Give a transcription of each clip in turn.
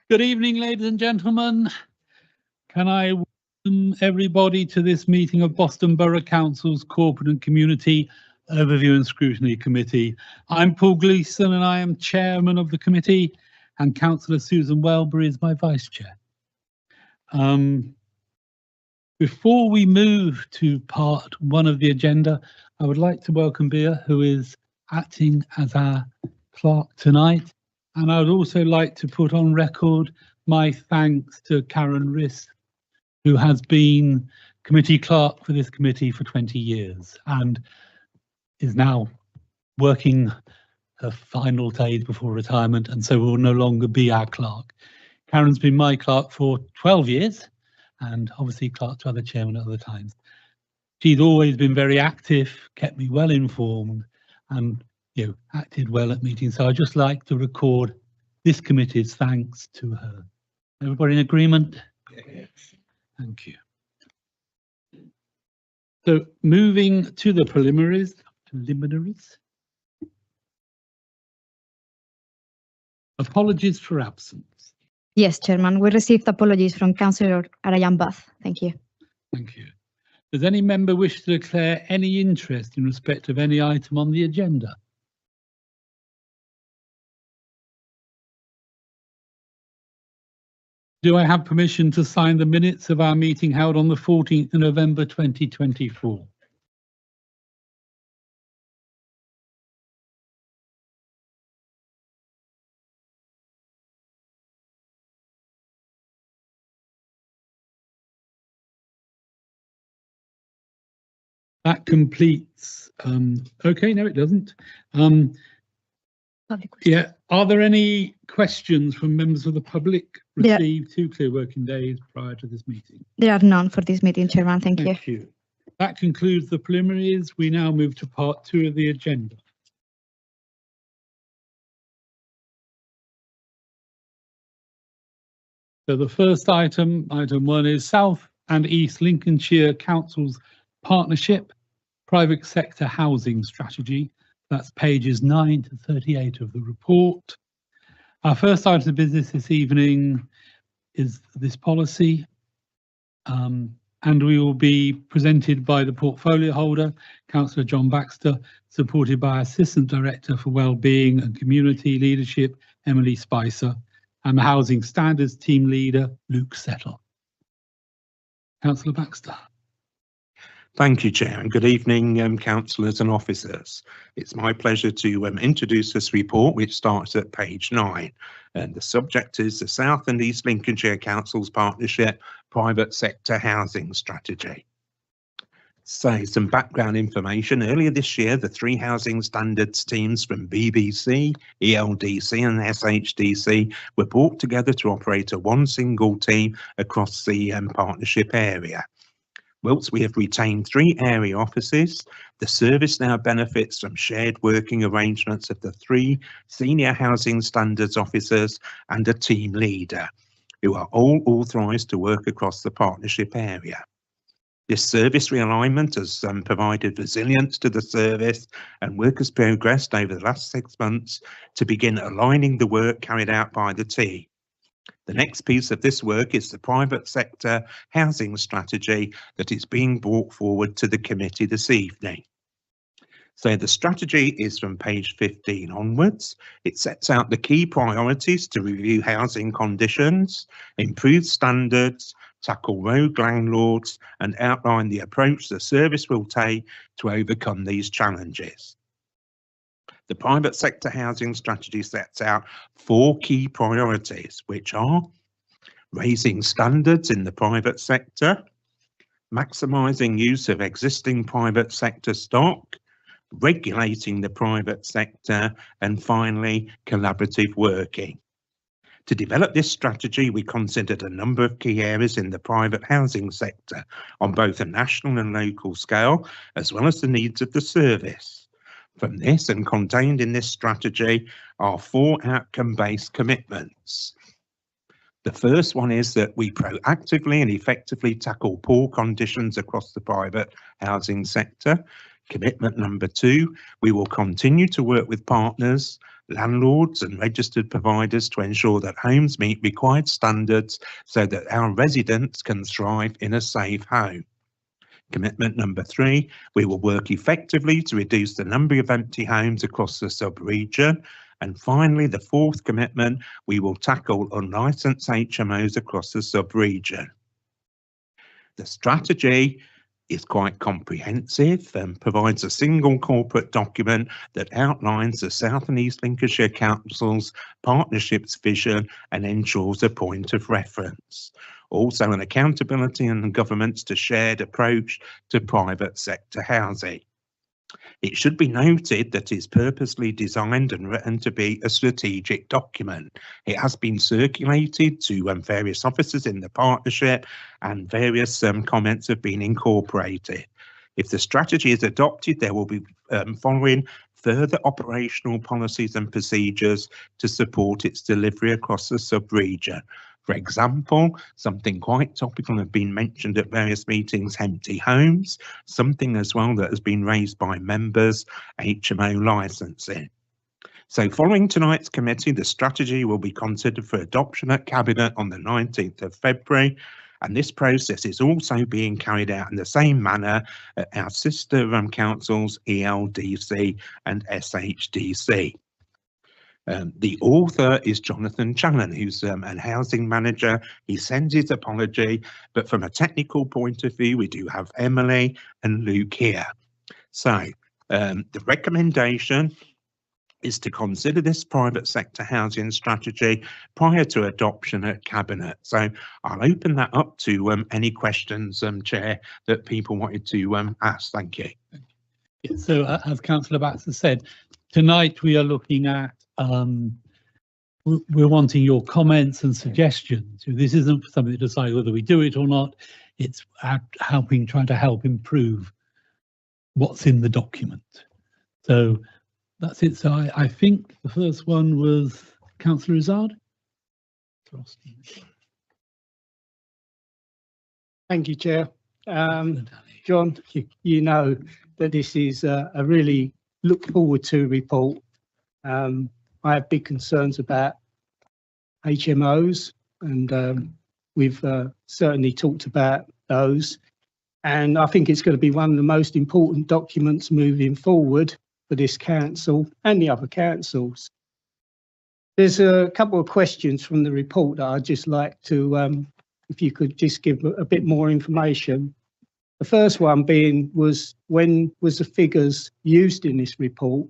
Good evening, ladies and gentlemen. Can I welcome everybody to this meeting of Boston Borough Council's Corporate and Community Overview and Scrutiny Committee. I'm Paul Gleeson and I am chairman of the committee, and Councillor Susan Welbury is my vice chair. Before we move to part one of the agenda, I would like to welcome Bea, who is acting as our clerk tonight. And I would also like to put on record my thanks to Karen Riss, who has been committee clerk for this committee for 20 years and is now working her final days before retirement, and so will no longer be our clerk. Karen's been my clerk for 12 years and obviously clerk to other chairmen at other times. She's always been very active, kept me well informed, and acted well at meetings. So I'd just like to record this committee's thanks to her. Everybody in agreement? Yes. Thank you. So moving to the preliminaries. Apologies for absence. Yes, Chairman. We received apologies from Councillor Arayan Bath. Thank you. Thank you. Does any member wish to declare any interest in respect of any item on the agenda? Do I have permission to sign the minutes of our meeting held on the 14th of November 2024? That completes. Okay, no, it doesn't. Yeah, are there any questions from members of the public received 2 clear working days prior to this meeting? There are none for this meeting, Chairman. Thank you. That concludes the preliminaries. We now move to part 2 of the agenda. So the first item 1, is South and East Lincolnshire Council's Partnership Private Sector Housing Strategy. That's pages 9 to 38 of the report. Our first item of business this evening is this policy, and we will be presented by the portfolio holder, Councillor John Baxter, supported by Assistant Director for Wellbeing and Community Leadership, Emily Spicer, and the Housing Standards Team Leader, Luke Settle. Councillor Baxter. Thank you, Chair, and good evening, councillors and officers. It's my pleasure to introduce this report, which starts at page 9. And the subject is the South and East Lincolnshire Council's Partnership Private Sector Housing Strategy. So some background information. Earlier this year, the 3 housing standards teams from BBC, ELDC and SHDC were brought together to operate one single team across the partnership area. Whilst we have retained 3 area offices, the service now benefits from shared working arrangements of the 3 senior housing standards officers and a team leader, who are all authorised to work across the partnership area. This service realignment has provided resilience to the service, and work has progressed over the last 6 months to begin aligning the work carried out by the team. The next piece of this work is the private sector housing strategy that is being brought forward to the committee this evening. So the strategy is from page 15 onwards. It sets out the key priorities to review housing conditions, improve standards, tackle rogue landlords, and outline the approach the service will take to overcome these challenges. The private sector housing strategy sets out 4 key priorities, which are raising standards in the private sector, maximising use of existing private sector stock, regulating the private sector, and finally, collaborative working. To develop this strategy, we considered a number of key areas in the private housing sector on both a national and local scale, as well as the needs of the service. From this and contained in this strategy are 4 outcome-based commitments. The first one is that we proactively and effectively tackle poor conditions across the private housing sector. Commitment number 2, we will continue to work with partners, landlords and registered providers to ensure that homes meet required standards so that our residents can thrive in a safe home. Commitment number 3, we will work effectively to reduce the number of empty homes across the sub-region. And finally, the 4th commitment, we will tackle unlicensed HMOs across the sub-region. The strategy is quite comprehensive and provides a single corporate document that outlines the South and East Lincolnshire Council's partnerships vision and ensures a point of reference. Also, an accountability and governance to shared approach to private sector housing. It should be noted that it's purposely designed and written to be a strategic document. It has been circulated to various officers in the partnership, and various comments have been incorporated. If the strategy is adopted, there will be following further operational policies and procedures to support its delivery across the sub-region. For example, something quite topical has been mentioned at various meetings, empty homes, something as well that has been raised by members, HMO licensing. So following tonight's committee, the strategy will be considered for adoption at Cabinet on the 19th of February, and this process is also being carried out in the same manner at our sister councils, ELDC and SHDC. The author is Jonathan Challen, who's a housing manager. He sends his apology, but from a technical point of view, we do have Emily and Luke here. So the recommendation is to consider this private sector housing strategy prior to adoption at Cabinet. So I'll open that up to any questions, Chair, that people wanted to ask. Thank you. So as Councillor Baxter said, tonight we are looking at we're wanting your comments and suggestions. This isn't something to decide whether we do it or not. It's trying to help improve what's in the document. So that's it. So I think the first one was Councillor Izzard. Thank you, Chair. John, you know that this is a really look forward to report. I have big concerns about HMOs, and we've certainly talked about those. And I think it's going to be one of the most important documents moving forward for this council and the other councils. There's a couple of questions from the report that I'd just like to, if you could just give a bit more information. The first one being was, when was the figures used in this report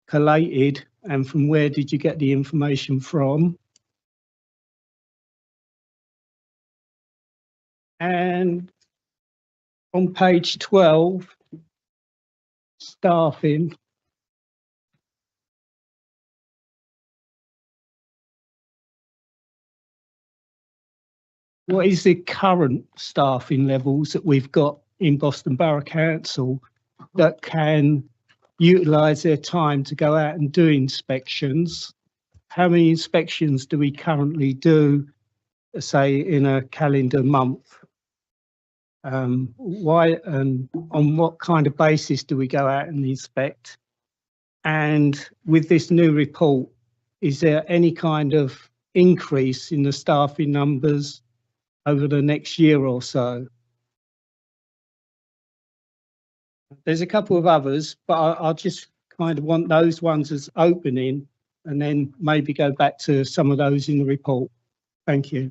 collated, and from where did you get the information from? And on page 12, staffing. What is the current staffing levels that we've got in Boston Borough Council that can utilise their time to go out and do inspections. How many inspections do we currently do, say, in a calendar month? Why and on what kind of basis do we go out and inspect? And with this new report, is there any kind of increase in the staffing numbers over the next year or so? There's a couple of others, but I'll just kind of want those ones as opening and then maybe go back to some of those in the report. Thank you.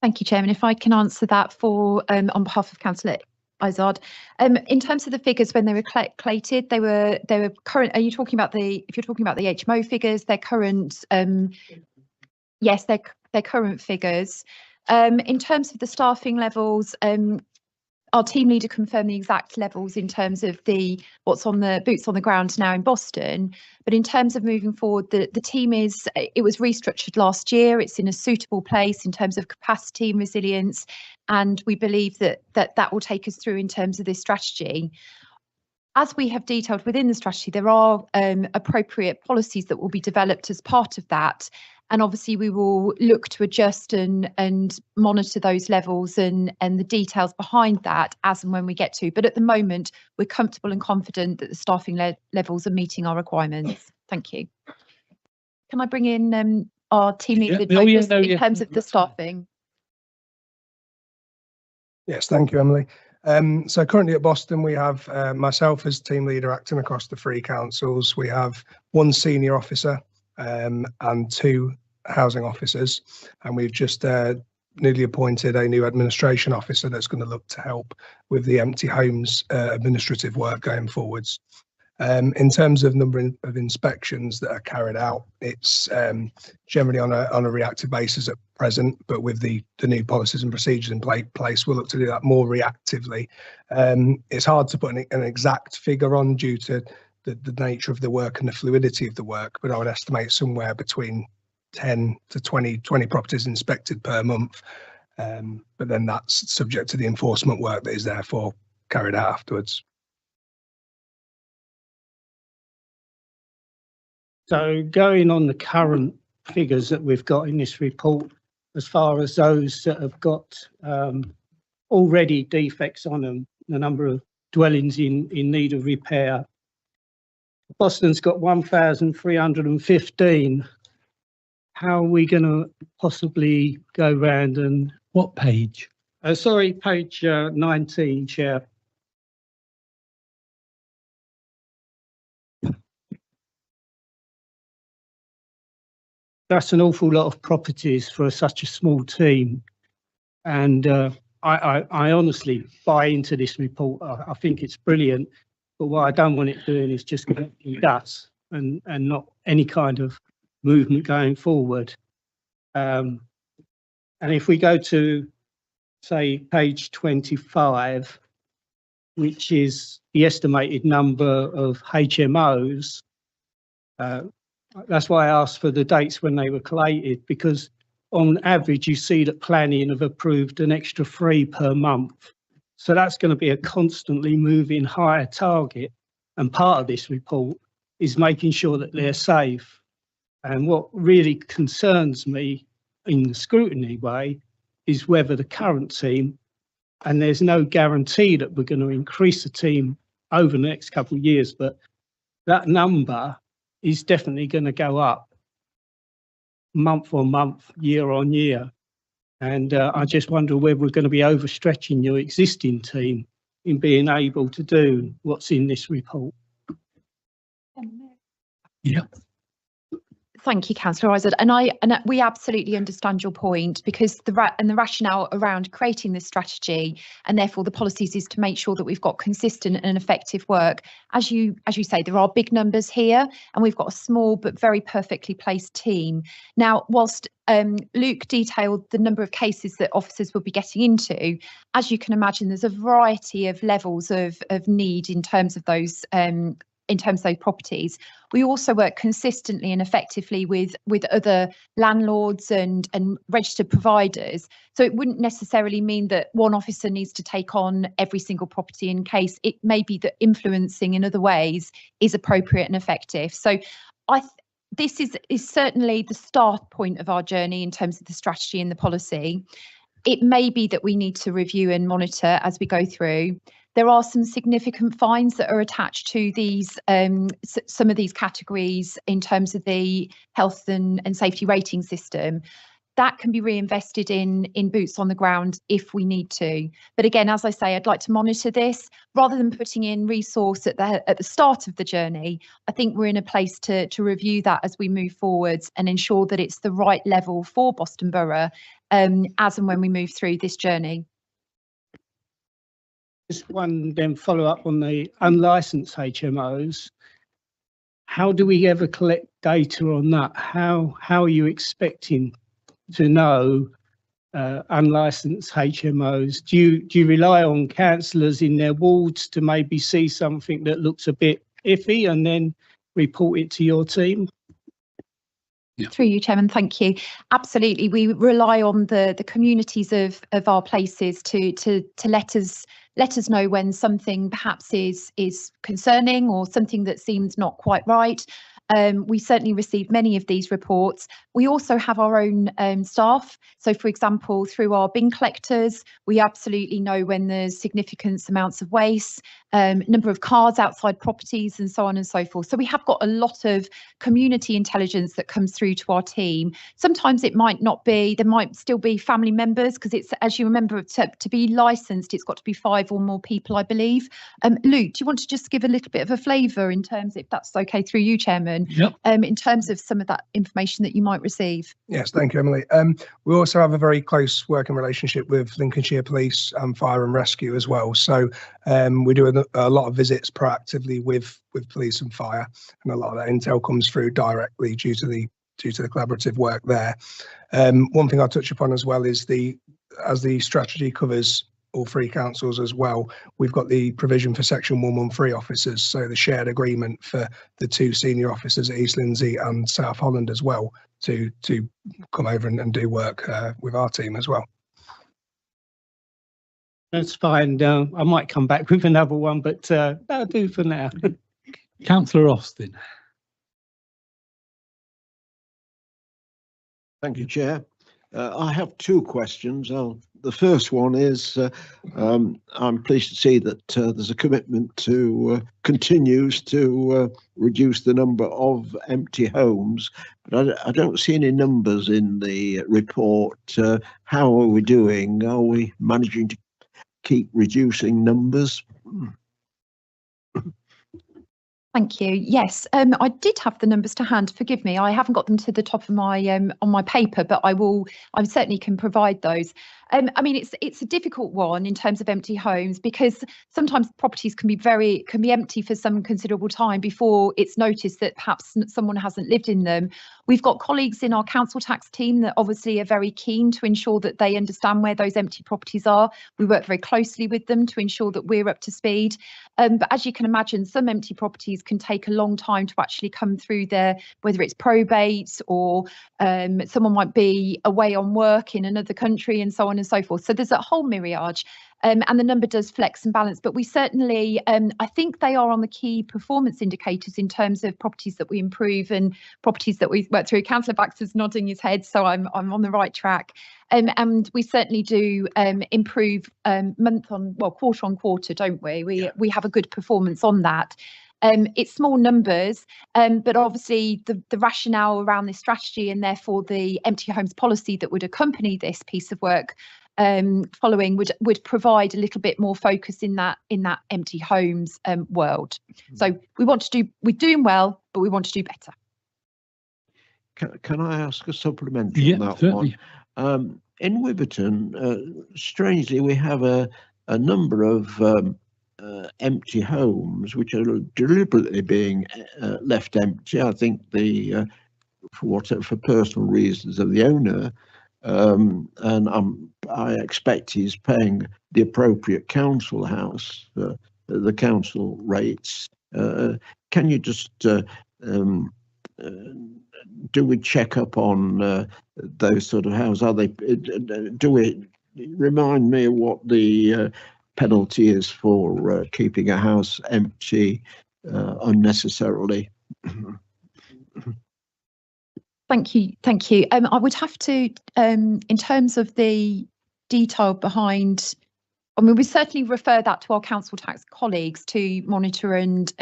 Thank you, Chairman. If I can answer that for on behalf of Councillor Izard. In terms of the figures when they were collated, they were current. Are you talking about if you're talking about the HMO figures, they're current? Yes, they're current figures. In terms of the staffing levels, our team leader confirmed the exact levels in terms of what's on the boots on the ground now in Boston. But in terms of moving forward, the team it was restructured last year. It's in a suitable place in terms of capacity and resilience, and we believe that will take us through in terms of this strategy. As we have detailed within the strategy, there are appropriate policies that will be developed as part of that. And obviously we will look to adjust and monitor those levels and the details behind that as and when we get to. But at the moment, we're comfortable and confident that the staffing levels are meeting our requirements. Thank you. Can I bring in our team leader in terms of the staffing? Yes, thank you, Emily. So currently at Boston, we have myself as team leader acting across the 3 councils. We have 1 senior officer and 2 housing officers, and we've just newly appointed a new administration officer that's going to look to help with the empty homes administrative work going forwards. In terms of number of inspections that are carried out, it's generally on a reactive basis at present, but with the new policies and procedures in place, we'll look to do that more reactively. It's hard to put an exact figure on due to the nature of the work and the fluidity of the work, but I would estimate somewhere between 10 to 20 properties inspected per month. But then that's subject to the enforcement work that is therefore carried out afterwards. So going on the current figures that we've got in this report, as far as those that have got already defects on them, the number of dwellings in need of repair, Boston's got 1,315. How are we going to possibly go round and... What page? Sorry, page 19, Chair. That's an awful lot of properties for such a small team. And I honestly buy into this report. I think it's brilliant. But what I don't want it doing is just collecting dust and not any kind of movement going forward. And if we go to, say, page 25, which is the estimated number of HMOs, that's why I asked for the dates when they were collated, because on average you see that planning have approved an extra 3 per month. So that's going to be a constantly moving higher target. And part of this report is making sure that they're safe. And what really concerns me in the scrutiny way is whether the current team, and there's no guarantee that we're going to increase the team over the next couple of years, but that number is definitely going to go up month on month, year on year. And I just wonder whether we're going to be overstretching your existing team in being able to do what's in this report. Yeah. Thank you, Councillor Izard. And we absolutely understand your point, because the rationale around creating this strategy and therefore the policies is to make sure that we've got consistent and effective work. As you say, there are big numbers here, and we've got a small but very perfectly placed team. Now, whilst Luke detailed the number of cases that officers will be getting into, as you can imagine, there's a variety of levels of need in terms of those in terms of those properties. We also work consistently and effectively with other landlords and registered providers. So it wouldn't necessarily mean that one officer needs to take on every single property in case. It may be that influencing in other ways is appropriate and effective. So this is certainly the start point of our journey in terms of the strategy and the policy. It may be that we need to review and monitor as we go through. There are some significant fines that are attached to these, some of these categories in terms of the health and safety rating system. That can be reinvested in boots on the ground if we need to. But again, as I say, I'd like to monitor this rather than putting in resource at the start of the journey. I think we're in a place to review that as we move forwards and ensure that it's the right level for Boston Borough as and when we move through this journey. Just one then follow up on the unlicensed HMOs. How do we ever collect data on that? How are you expecting to know unlicensed HMOs? Do you rely on councillors in their wards to maybe see something that looks a bit iffy and then report it to your team? Through you, Chairman, thank you. Absolutely, we rely on the communities of our places to let us know when something perhaps is concerning or something that seems not quite right. We certainly receive many of these reports. We also have our own staff. So, for example, through our bin collectors, we absolutely know when there's significant amounts of waste, number of cars outside properties and so on and so forth. So we have got a lot of community intelligence that comes through to our team. Sometimes it might not be, there might still be family members because it's, as you remember, to be licensed, it's got to be 5 or more people, I believe. Luke, do you want to just give a little bit of a flavour in terms, if that's okay, through you, Chairman, Yep. In terms of some of that information that you might receive? Yes, thank you, Emily. We also have a very close working relationship with Lincolnshire Police and Fire and Rescue as well. So we do a lot of visits proactively with police and fire, and a lot of that intel comes through directly due to the collaborative work there. One thing I'll touch upon as well is as the strategy covers all 3 councils as well, we've got the provision for Section 113 officers, so the shared agreement for the 2 senior officers at East Lindsey and South Holland as well to come over and do work with our team as well. That's fine. I might come back with another one, but that'll do for now. Councillor Austin. Thank you, Chair. I have 2 questions. The first one is I'm pleased to see that there's a commitment to continues to reduce the number of empty homes, but I don't see any numbers in the report. How are we doing? Are we managing to keep reducing numbers? Thank you. Yes, I did have the numbers to hand. Forgive me, I haven't got them to the top of my on my paper, but I certainly can provide those. I mean, it's a difficult one in terms of empty homes because sometimes properties can be empty for some considerable time before it's noticed that perhaps someone hasn't lived in them. We've got colleagues in our council tax team that obviously are very keen to ensure that they understand where those empty properties are. We work very closely with them to ensure that we're up to speed. But as you can imagine, some empty properties can take a long time to actually come through there, whether it's probate or someone might be away on work in another country and so on and so forth. So there's a whole myriad. And the number does flex and balance, but we certainly, I think they are on the key performance indicators in terms of properties that we improve and properties that we work through. Councillor Baxter's nodding his head, so I'm on the right track. And we certainly do improve quarter on quarter, don't we? We have a good performance on that. It's small numbers, but obviously the rationale around this strategy and therefore the empty homes policy that would accompany this piece of work following would provide a little bit more focus in that empty homes world. So we're doing well, but we want to do better. Can I ask a supplementary on that certainly. one? In Witherton, strangely, we have a number of empty homes which are deliberately being left empty. I think for personal reasons of the owner, and I expect he's paying the appropriate council house, the council rates Can you just do we check up on those sort of houses? Are they? Do we remind me what the penalty is for keeping a house empty unnecessarily? Thank you. I would have to, in terms of the detail behind, I mean, we certainly refer that to our council tax colleagues to monitor and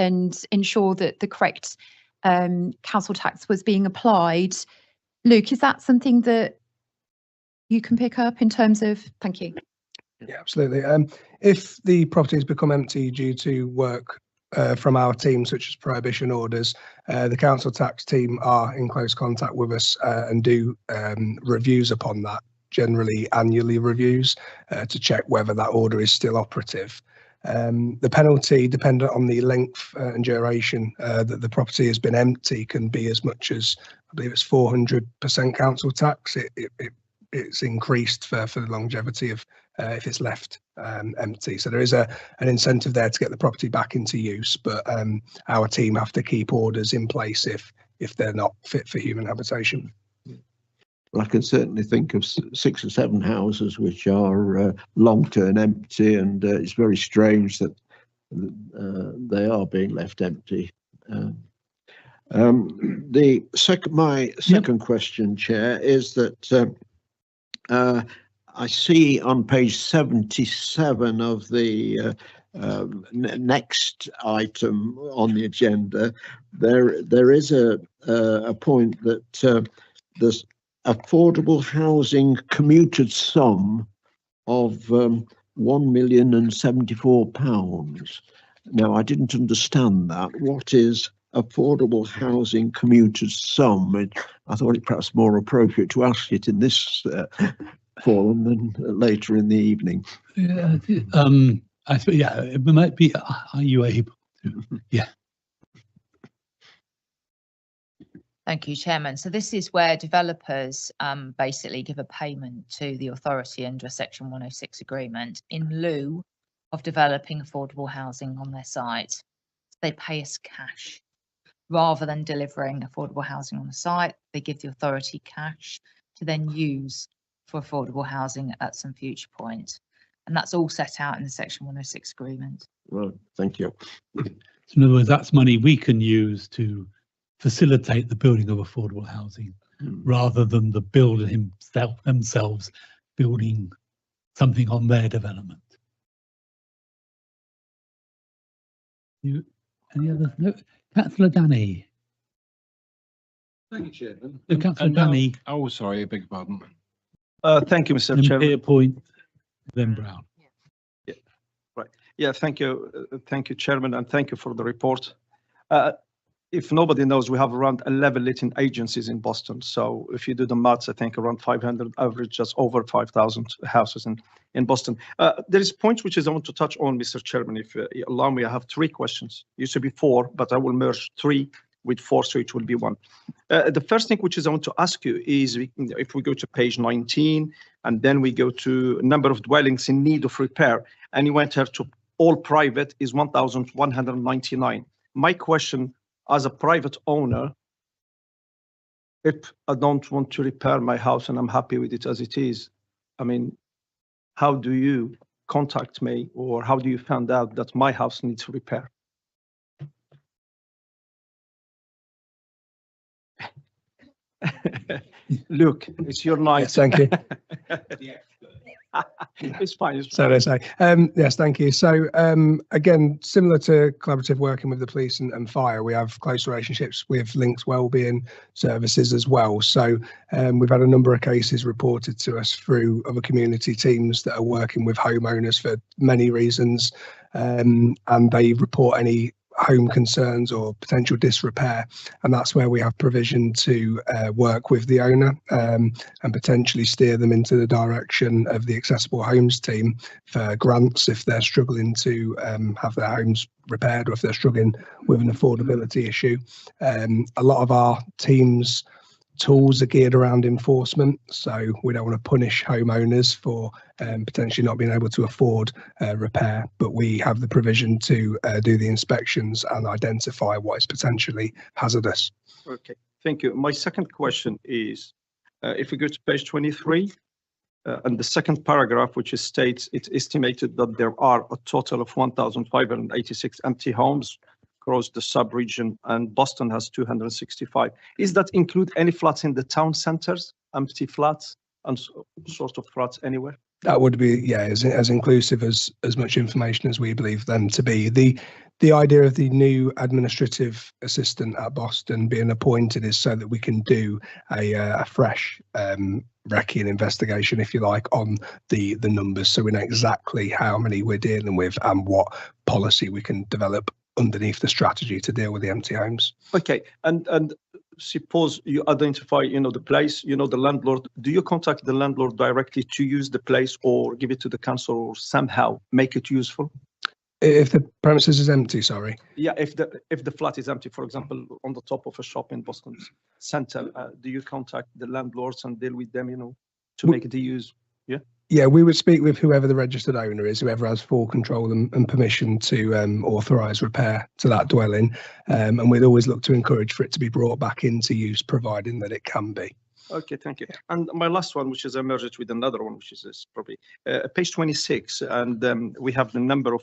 ensure that the correct council tax was being applied. Luke, is that something that you can pick up in terms of? Thank you. Yeah, absolutely. If the properties become empty due to work from our team, such as prohibition orders, the council tax team are in close contact with us and do reviews upon that, generally annually reviews, to check whether that order is still operative. The penalty, dependent on the length and duration that the property has been empty, can be as much as, I believe it's 400% council tax. It's increased for the longevity of if it's left empty. So there is an incentive there to get the property back into use, but our team have to keep orders in place if they're not fit for human habitation. Well, I can certainly think of 6 or 7 houses which are long-term empty, and it's very strange that they are being left empty. My second question, Chair, is that I see on page 77 of the next item on the agenda, there is a point that there's affordable housing commuted sum of £1,074,000. Now, I didn't understand that. What is affordable housing commuted sum? I thought it perhaps more appropriate to ask it in this forum than later in the evening. Yeah, I suppose, yeah, it might be. Are you able to? Yeah. Thank you, Chairman. So this is where developers basically give a payment to the authority under a Section 106 agreement in lieu of developing affordable housing on their site. They pay us cash. Rather than delivering affordable housing on the site, they give the authority cash to then use for affordable housing at some future point. And that's all set out in the Section 106 agreement. Well, thank you. So in other words, that's money we can use to facilitate the building of affordable housing, rather than the builder themselves building something on their development. Any other? No, Councillor Danny. Thank you, Chairman. Councillor Danny. Oh, sorry, I beg your pardon. Thank you, Mr. Then Chairman. Point, then Brown. Yeah, right. Yeah, thank you, Chairman, and thank you for the report. If nobody knows, we have around 11 letting agencies in Boston. So if you do the maths, I think around 500, average just over 5,000 houses in Boston. There is points which I want to touch on, Mr. Chairman. If you allow me, I have 3 questions. Used to be 4, but I will merge 3 with 4, so it will be 1. The first thing which I want to ask you is, if we go to page 19, and then we go to number of dwellings in need of repair, and you enter to all private is 1,199. My question, as a private owner, if I don't want to repair my house and I'm happy with it as it is, I mean, how do you contact me, or how do you find out that my house needs repair? Luke, it's your night. Yes, thank you. It's fine. So they say. Yes, thank you. So again, similar to collaborative working with the police and fire, we have close relationships with Links Wellbeing Services as well. So we've had a number of cases reported to us through other community teams that are working with homeowners for many reasons, and they report any home concerns or potential disrepair, and that's where we have provision to work with the owner and potentially steer them into the direction of the accessible homes team for grants if they're struggling to have their homes repaired, or if they're struggling with an affordability issue. A lot of our teams tools are geared around enforcement, so we don't want to punish homeowners for potentially not being able to afford repair, but we have the provision to do the inspections and identify what is potentially hazardous. Okay, thank you. My second question is, if we go to page 23, and the second paragraph, which states it's estimated that there are a total of 1,586 empty homes across the sub-region, and Boston has 265. Is that include any flats in the town centers, empty flats and sort of flats anywhere? That would be, yeah, as inclusive as much information as we believe them to be. The idea of the new administrative assistant at Boston being appointed is so that we can do a fresh recce and investigation, if you like, on the numbers, so we know exactly how many we're dealing with and what policy we can develop underneath the strategy to deal with the empty homes. Okay, and suppose you identify, the place, the landlord. Do you contact the landlord directly to use the place, or give it to the council, or somehow make it useful? If the premises is empty, sorry. Yeah, if the flat is empty, for example, on the top of a shop in Boston Center, do you contact the landlords and deal with them, to make it use? Yeah. Yeah, we would speak with whoever the registered owner is, whoever has full control and permission to authorise repair to that dwelling, and we'd always look to encourage for it to be brought back into use, providing that it can be. Okay, thank you. And my last one, which is I merged with another one, which is probably page 26, and we have the number of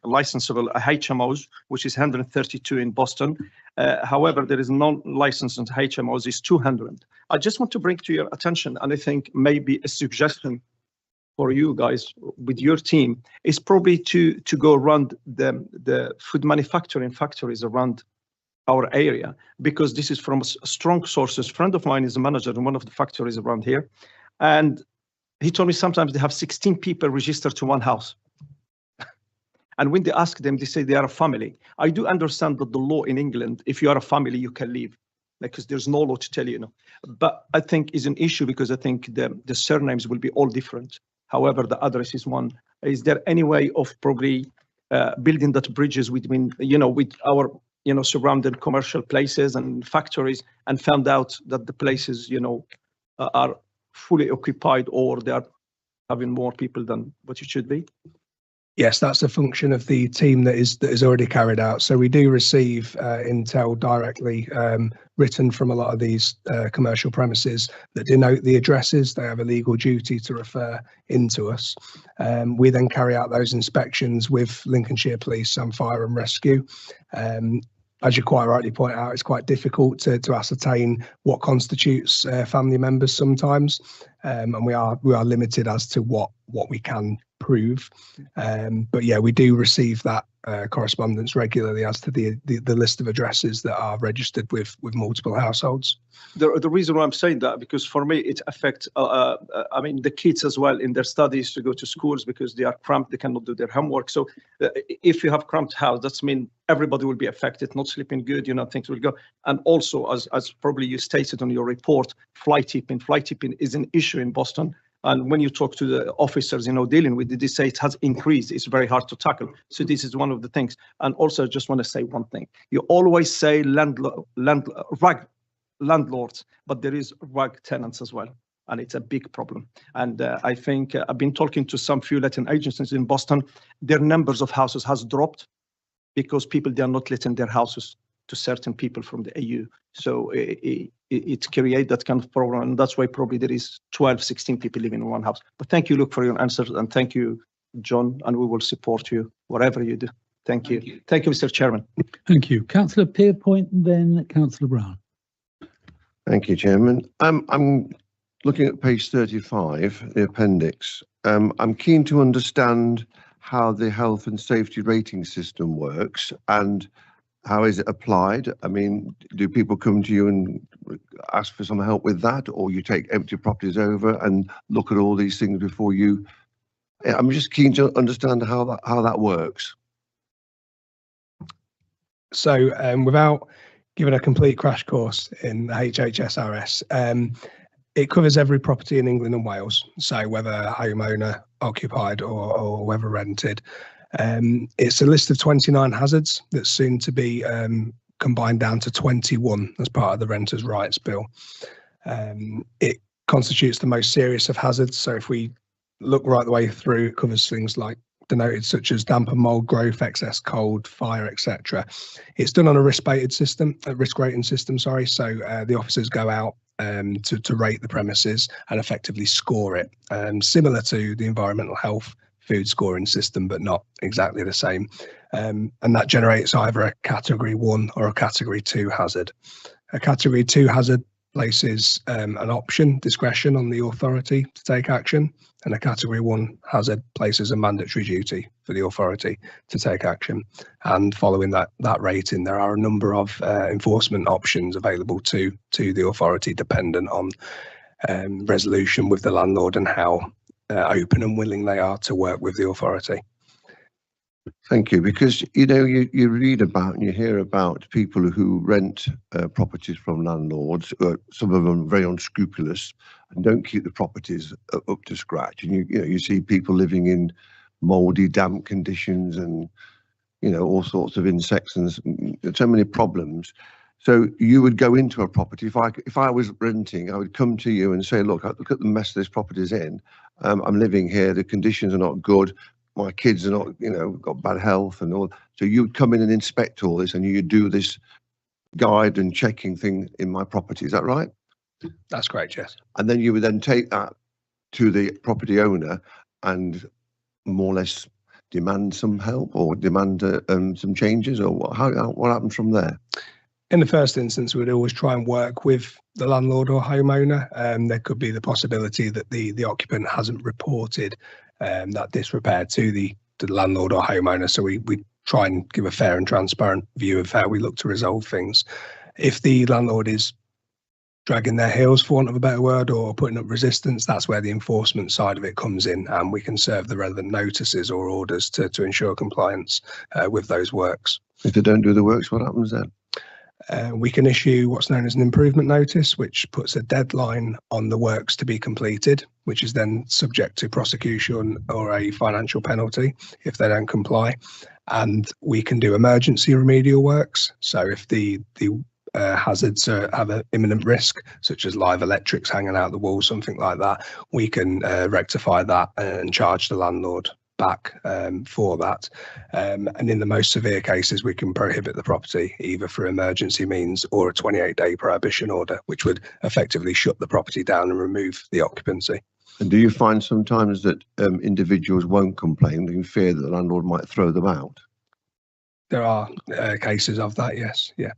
licensable HMOs, which is 132 in Boston. However, there is non-licensed HMOs is 200. I just want to bring to your attention, and I think maybe a suggestion for you guys with your team is probably to go around the food manufacturing factories around our area, because this is from strong sources. A friend of mine is a manager in one of the factories around here, and he told me sometimes they have 16 people registered to one house. And when they ask them, they say they are a family. I do understand that the law in England, if you are a family, you can leave, because there's no law to tell you, But I think is an issue, because I think the surnames will be all different. However, the address is one. Is there any way of probably building that bridges between, with our, surrounded commercial places and factories, and found out that the places, are fully occupied, or they are having more people than what it should be? Yes, that's a function of the team that is already carried out. So we do receive intel directly written from a lot of these commercial premises that denote the addresses. They have a legal duty to refer into us. We then carry out those inspections with Lincolnshire Police and Fire and Rescue. As you quite rightly point out, it's quite difficult to ascertain what constitutes family members sometimes, and we are limited as to what we can prove. But yeah, we do receive that correspondence regularly as to the list of addresses that are registered with multiple households. The reason why I'm saying that, because for me it affects the kids as well in their studies to go to schools, because they are cramped, they cannot do their homework. So if you have cramped house, that's mean everybody will be affected, not sleeping good, things will go. And also, as probably you stated on your report, fly tipping is an issue in Boston. And when you talk to the officers, dealing with it, they say it has increased. It's very hard to tackle. So this is one of the things. And also, I just want to say one thing. You always say rug landlords, but there is rug tenants as well. And it's a big problem. And I think I've been talking to some few letting agencies in Boston. Their numbers of houses has dropped because they are not letting their houses to certain people from the EU. So it creates that kind of problem, and that's why probably there is 12, 16 people living in one house. But thank you, Luke, for your answers, and thank you, John, and we will support you whatever you do. Thank you. Thank you, Mr. Chairman. Thank you. Councillor Pierpoint, then Councillor Brown. Thank you, Chairman. I'm looking at page 35, the appendix. I'm keen to understand how the health and safety rating system works, and how is it applied? I mean, do people come to you and ask for some help with that, or you take empty properties over and look at all these things before you? I'm just keen to understand how that works. So without giving a complete crash course in the HHSRS, it covers every property in England and Wales. So whether homeowner occupied or whether rented. It's a list of 29 hazards that's soon to be combined down to 21 as part of the Renters' Rights Bill. It constitutes the most serious of hazards. So if we look right the way through, it covers things like denoted such as damp and mold growth, excess cold, fire, etc. It's done on a risk rating system. Sorry. So the officers go out to rate the premises and effectively score it, similar to the environmental health food scoring system, but not exactly the same. And that generates either a category 1 or a category 2 hazard. A category 2 hazard places an option, discretion on the authority to take action, and a category 1 hazard places a mandatory duty for the authority to take action. And following that rating, there are a number of enforcement options available to the authority, dependent on resolution with the landlord and how open and willing they are to work with the authority. Thank you, because you read about and you hear about people who rent properties from landlords. Some of them are very unscrupulous and don't keep the properties up to scratch. And you see people living in mouldy, damp conditions, and all sorts of insects and so many problems. So you would go into a property. If I was renting, I would come to you and say, look at the mess this property's in. I'm living here. The conditions are not good. My kids are not, got bad health and all. So you would come in and inspect all this, and you do this guide and checking thing in my property. Is that right? That's correct, yes. And then you would then take that to the property owner and more or less demand some help or demand some changes, or what happens from there? In the first instance, we'd always try and work with the landlord or homeowner. There could be the possibility that the occupant hasn't reported that disrepair to the landlord or homeowner. So we try and give a fair and transparent view of how we look to resolve things. If the landlord is dragging their heels, for want of a better word, or putting up resistance, that's where the enforcement side of it comes in, and we can serve the relevant notices or orders to ensure compliance with those works. If they don't do the works, what happens then? We can issue what's known as an improvement notice, which puts a deadline on the works to be completed, which is then subject to prosecution or a financial penalty if they don't comply. And we can do emergency remedial works. So if the hazards have an imminent risk, such as live electrics hanging out the wall, something like that, we can rectify that and charge the landlord back for that. And in the most severe cases, we can prohibit the property either through emergency means or a 28-day prohibition order, which would effectively shut the property down and remove the occupancy. And do you find sometimes that individuals won't complain in fear that the landlord might throw them out? There are cases of that, yes, yeah.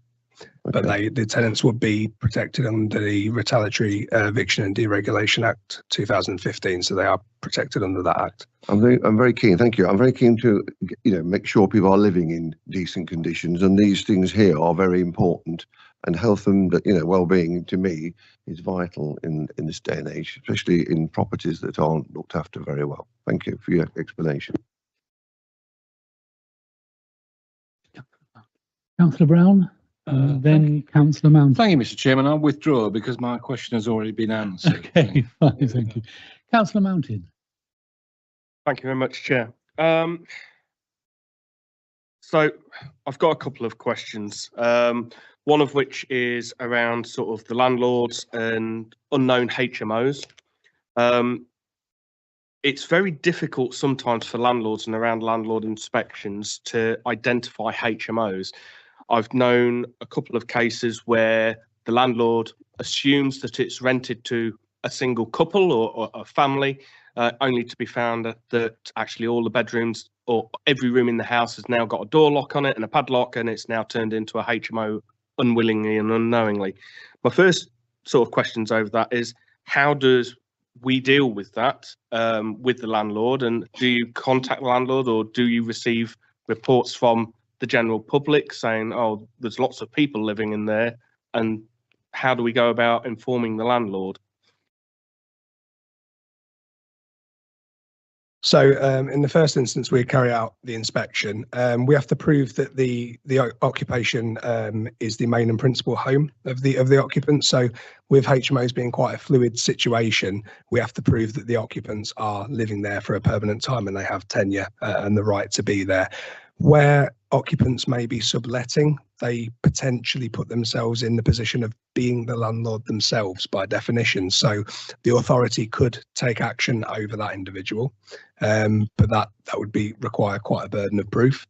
Okay. But the tenants would be protected under the Retaliatory Eviction and Deregulation Act 2015, so they are protected under that act. I'm very keen, thank you. I'm very keen to make sure people are living in decent conditions, and these things here are very important. And health and well-being to me is vital in this day and age, especially in properties that aren't looked after very well. Thank you for your explanation. Councillor Brown. Then Councillor Mountain. Thank you, Mr. Chairman. I'll withdraw because my question has already been answered. Okay, fine, thank you. Councillor Mountain. Thank you very much, Chair. So I've got a couple of questions, one of which is around sort of the landlords and unknown HMOs. It's very difficult sometimes for landlords and around landlord inspections to identify HMOs. I've known a couple of cases where the landlord assumes that it's rented to a single couple or a family, only to be found that actually all the bedrooms or every room in the house has now got a door lock on it and a padlock, and it's now turned into a HMO unwillingly and unknowingly. My first sort of questions over that is, how does we deal with that with the landlord, and do you contact the landlord or do you receive reports from the general public saying, oh, there's lots of people living in there, and how do we go about informing the landlord? So in the first instance, we carry out the inspection. We have to prove that the occupation is the main and principal home of the occupant. So with HMOs being quite a fluid situation, we have to prove that the occupants are living there for a permanent time and they have tenure and the right to be there. Where occupants may be subletting, they potentially put themselves in the position of being the landlord themselves by definition. So the authority could take action over that individual, but that would require quite a burden of proof.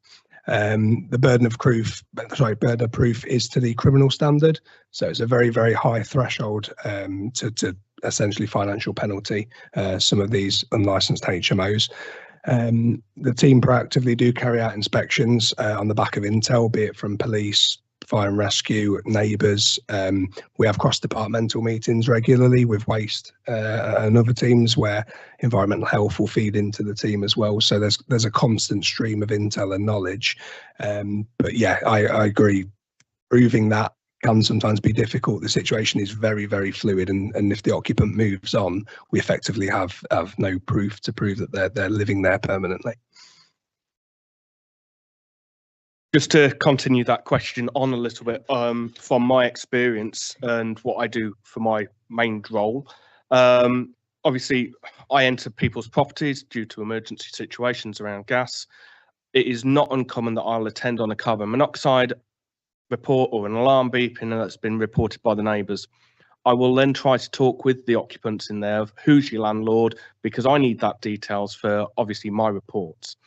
The burden of proof is to the criminal standard, so it's a very, very high threshold to essentially financial penalty some of these unlicensed HMOs. The team proactively do carry out inspections on the back of intel, be it from police, fire and rescue, neighbours. We have cross-departmental meetings regularly with waste and other teams where environmental health will feed into the team as well. So there's a constant stream of intel and knowledge. But yeah, I agree. Proving that can sometimes be difficult. The situation is very, very fluid, and if the occupant moves on, we effectively have no proof to prove that they're living there permanently. Just to continue that question on a little bit, from my experience and what I do for my main role, obviously I enter people's properties due to emergency situations around gas. It is not uncommon that I'll attend on a carbon monoxide report or an alarm beeping that's been reported by the neighbours. I will then try to talk with the occupants in there of who's your landlord, because I need that details for obviously my reports.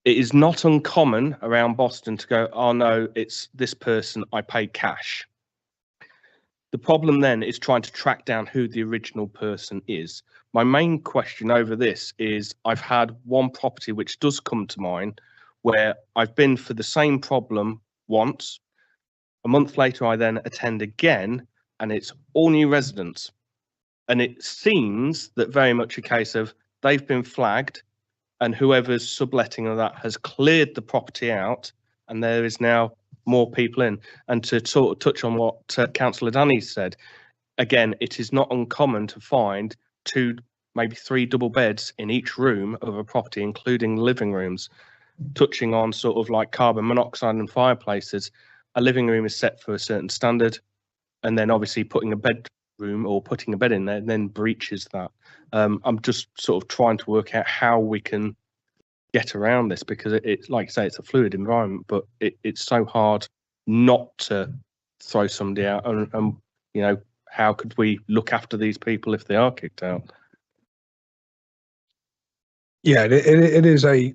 It is not uncommon around Boston to go, oh no, it's this person, I paid cash. The problem then is trying to track down who the original person is. My main question over this is I've had one property which does come to mind where I've been for the same problem once. A month later, I then attend again, and it's all new residents. And it seems that very much a case of they've been flagged, and whoever's subletting of that has cleared the property out, and there is now more people in. And to sort of touch on what Councillor Danny said, again, it is not uncommon to find 2, maybe 3 double beds in each room of a property, including living rooms. Touching on sort of like carbon monoxide and fireplaces, a living room is set for a certain standard, and then obviously putting a bedroom or putting a bed in there then breaches that. I'm just sort of trying to work out how we can get around this, because it's like I say, it's a fluid environment, but it's so hard not to throw somebody out, and you know, how could we look after these people if they are kicked out? Yeah, it is a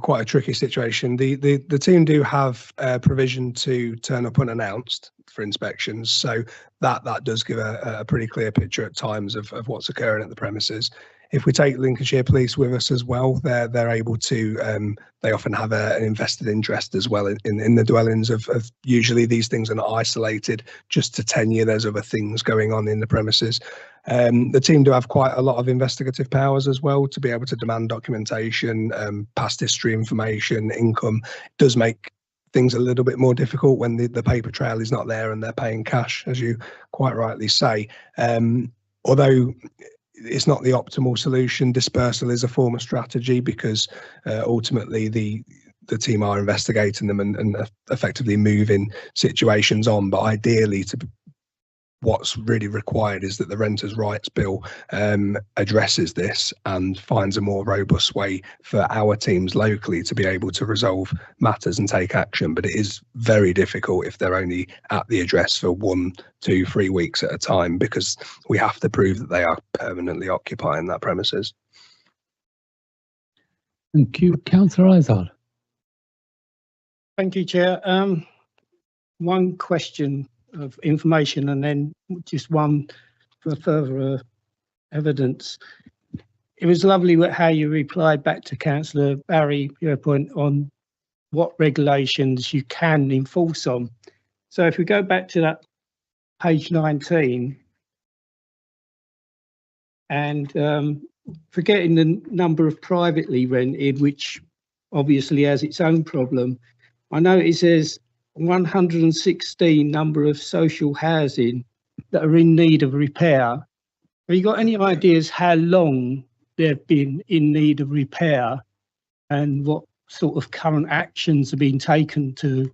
quite a tricky situation. The team do have provision to turn up unannounced for inspections, so that does give a pretty clear picture at times of what's occurring at the premises. If we take Lincolnshire Police with us as well, they're able to. They often have an invested interest as well in the dwellings of usually these things are not isolated just to tenure. There's other things going on in the premises. The team do have quite a lot of investigative powers as well to be able to demand documentation, past history information, income. It does make things a little bit more difficult when the paper trail is not there and they're paying cash, as you quite rightly say. Although it's not the optimal solution, dispersal is a form of strategy, because ultimately the team are investigating them and effectively moving situations on. But ideally, what's really required is that the Renters' Rights Bill addresses this and finds a more robust way for our teams locally to be able to resolve matters and take action. But it is very difficult if they're only at the address for 1, 2, 3 weeks at a time, because we have to prove that they are permanently occupying that premises. Thank you. Councillor Izard. Thank you, Chair. One question of information and then just one for further evidence. It was lovely how you replied back to Councillor Barry, your point on what regulations you can enforce on. So if we go back to that page 19 and forgetting the number of privately rented, which obviously has its own problem, I notice there's 116 number of social housing that are in need of repair. Have you got any ideas how long they've been in need of repair and what sort of current actions have been taken to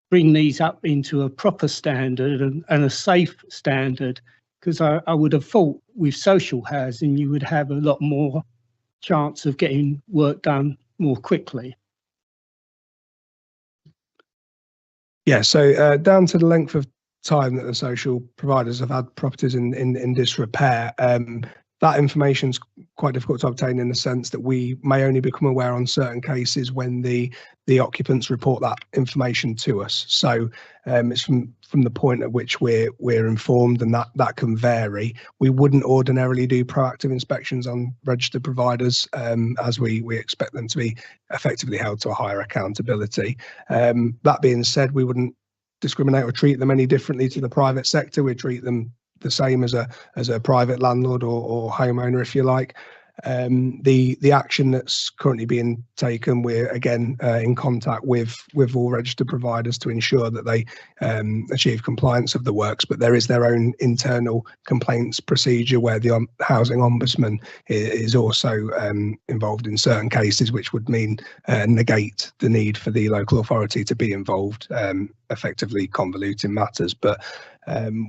bring these up into a proper standard and a safe standard? Because I would have thought with social housing you would have a lot more chance of getting work done more quickly. Yeah, so down to the length of time that the social providers have had properties in disrepair, that information's quite difficult to obtain in the sense that we may only become aware on certain cases when the occupants report that information to us. So it's from the point at which we're informed, and that can vary. We wouldn't ordinarily do proactive inspections on registered providers, as we expect them to be effectively held to a higher accountability. That being said, we wouldn't discriminate or treat them any differently to the private sector. We treat them the same as a private landlord or homeowner, if you like. The action that's currently being taken, we're again in contact with all registered providers to ensure that they achieve compliance of the works, but there is their own internal complaints procedure where the housing ombudsman is also involved in certain cases, which would mean negate the need for the local authority to be involved, effectively convoluting matters. But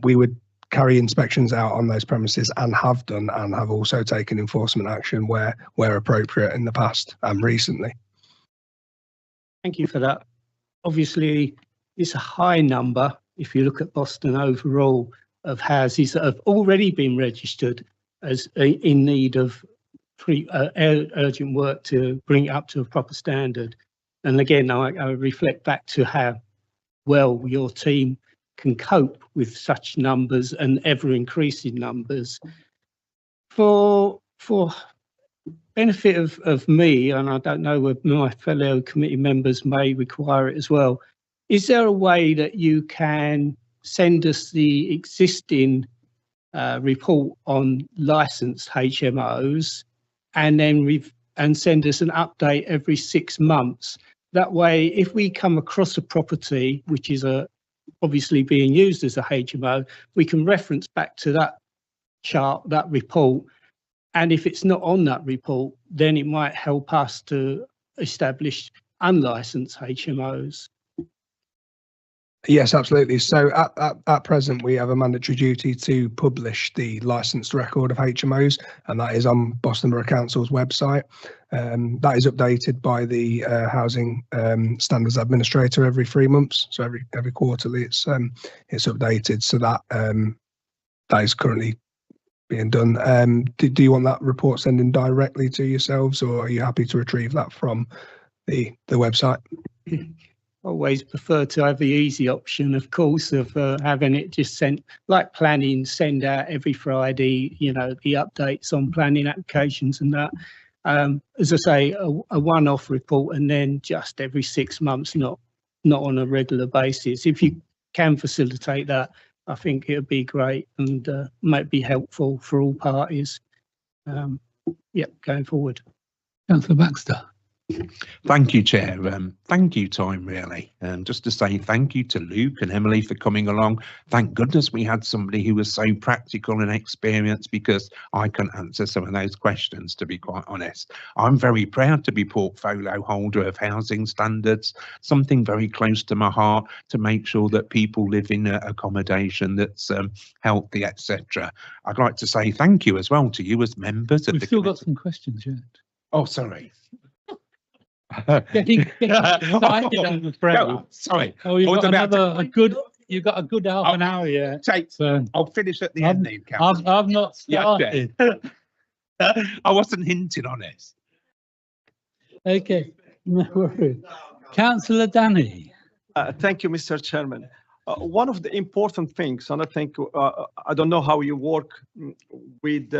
we would carry inspections out on those premises and have done, and have also taken enforcement action where appropriate in the past and recently. Thank you for that. Obviously, it's a high number if you look at Boston overall of houses that have already been registered as in need of urgent work to bring it up to a proper standard. And again, I reflect back to how well your team can cope with such numbers and ever increasing numbers. For benefit of me, and I don't know whether my fellow committee members may require it as well, is there a way that you can send us the existing report on licensed HMOs and then send us an update every 6 months? That way, if we come across a property which is obviously being used as a HMO, we can reference back to that chart, that report, and if it's not on that report, then it might help us to establish unlicensed HMOs. Yes, absolutely. So at present, we have a mandatory duty to publish the licensed record of HMOs, and that is on Boston Borough Council's website. That is updated by the Housing Standards Administrator every 3 months. So every quarterly, it's updated. So that is currently being done. Do you want that report sending directly to yourselves, or are you happy to retrieve that from the website? Always prefer to have the easy option, of course, of having it just sent, like planning, send out every Friday, you know, the updates on planning applications and that. As I say, a one-off report, and then just every 6 months, not on a regular basis. If you can facilitate that, I think it would be great and might be helpful for all parties. Going forward. Councillor Baxter. Thank you, Chair. Thank you, time, really. And just to say thank you to Luke and Emily for coming along. Thank goodness we had somebody who was so practical and experienced, because I can answer some of those questions, to be quite honest. I'm very proud to be portfolio holder of housing standards, something very close to my heart, to make sure that people live in accommodation that's healthy, etc. I'd like to say thank you as well to you as members of the committee. We've still got some questions yet. Oh, sorry. Getting excited, I'm afraid. No, sorry. Oh, you've got a good half an hour, yeah. So I'll finish at the end then, Councillor. I've not started. I wasn't hinting on it. Okay, no worries. Councillor Danny. Thank you, Mr. Chairman. One of the important things, and I think, I don't know how you work with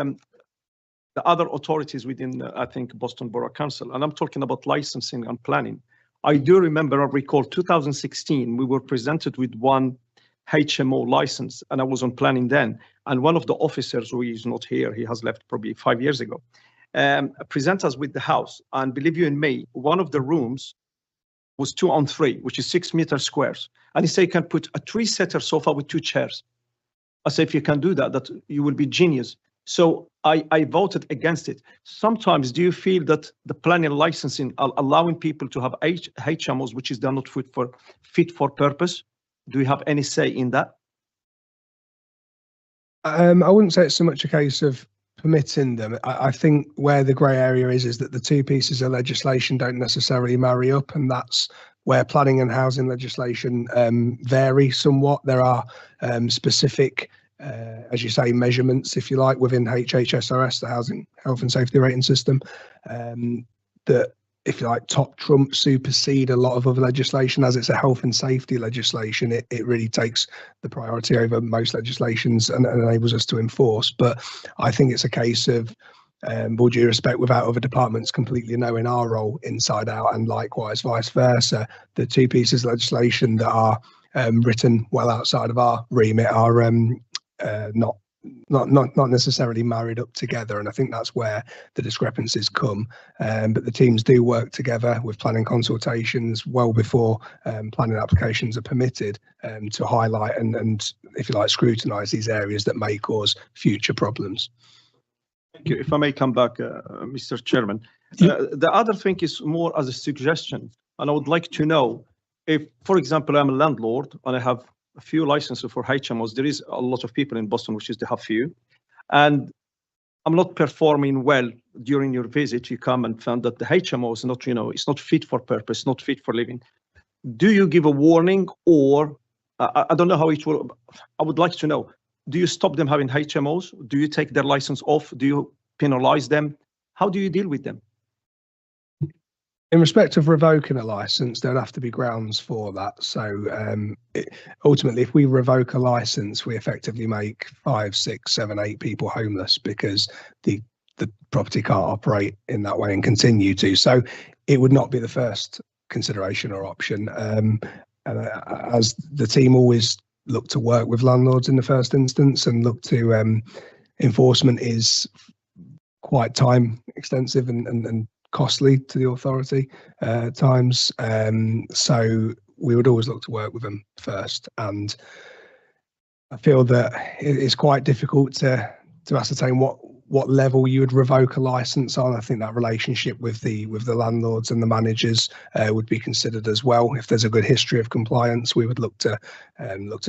the other authorities within, I think, Boston Borough Council, and I'm talking about licensing and planning. I do remember, I recall 2016, we were presented with one HMO license, and I was on planning then. And one of the officers, who is not here, he has left probably 5 years ago, present us with the house. And believe you me, one of the rooms was 2 on 3, which is 6 meters squares. And he said, you can put a 3-seater sofa with 2 chairs. I said, if you can do that, that you will be genius. So I voted against it. Sometimes, do you feel that the planning licensing are allowing people to have HMOs, which is they're not fit for purpose? Do you have any say in that? I wouldn't say it's so much a case of permitting them. I think where the grey area is that the two pieces of legislation don't necessarily marry up, and that's where planning and housing legislation vary somewhat. There are specific, as you say, measurements, if you like, within HHSRS, the Housing Health and Safety Rating System, that, if you like, top trump supersede a lot of other legislation. As it's a health and safety legislation, it really takes the priority over most legislations and enables us to enforce. But I think it's a case of, with all due respect, without other departments completely knowing our role inside out, and likewise vice versa, the two pieces of legislation that are written well outside of our remit are not necessarily married up together, and I think that's where the discrepancies come. But the teams do work together with planning consultations well before planning applications are permitted, to highlight and, if you like, scrutinise these areas that may cause future problems. Thank you. If I may come back, Mr. Chairman, the other thing is more as a suggestion, and I would like to know if, for example, I'm a landlord and I have a few licenses for HMOs. There is a lot of people in Boston, which is to have few, and I'm not performing well during your visit. You come and found that the HMO is not, it's not fit for purpose, not fit for living. Do you give a warning, or I don't know how it will? I would like to know. Do you stop them having HMOs? Do you take their license off? Do you penalize them? How do you deal with them? In respect of revoking a license, there'd have to be grounds for that. So ultimately, if we revoke a license, we effectively make 5, 6, 7, 8 people homeless, because the property can't operate in that way and continue to. So it would not be the first consideration or option. As the team always look to work with landlords in the first instance, and look to enforcement is quite time extensive and costly to the authority times. So we would always look to work with them first, and I feel that it is quite difficult to ascertain what level you would revoke a license on. I think that relationship with the landlords and the managers would be considered as well. If there's a good history of compliance, we would look to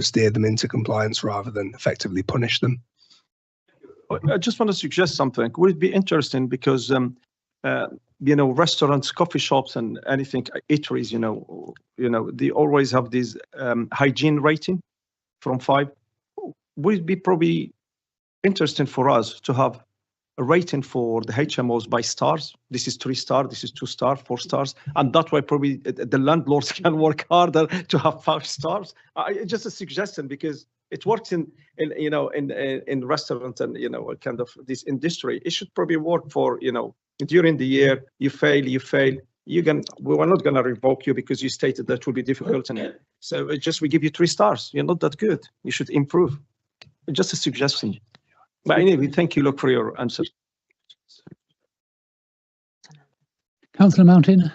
steer them into compliance rather than effectively punish them. I just want to suggest something. Would it be interesting, because restaurants, coffee shops, and anything, eateries, they always have this hygiene rating from 5. Would it be probably interesting for us to have a rating for the HMOs by stars? This is 3 star, this is 2 star, 4 stars, and that way probably the landlords can work harder to have 5 stars. Just a suggestion, because it works in restaurants and kind of this industry. It should probably work for during the year. You fail. We're not going to revoke you because you stated that will be difficult, and so we give you 3 stars. You're not that good. You should improve. Just a suggestion. But anyway, thank you, for your answer. Councillor Mountain.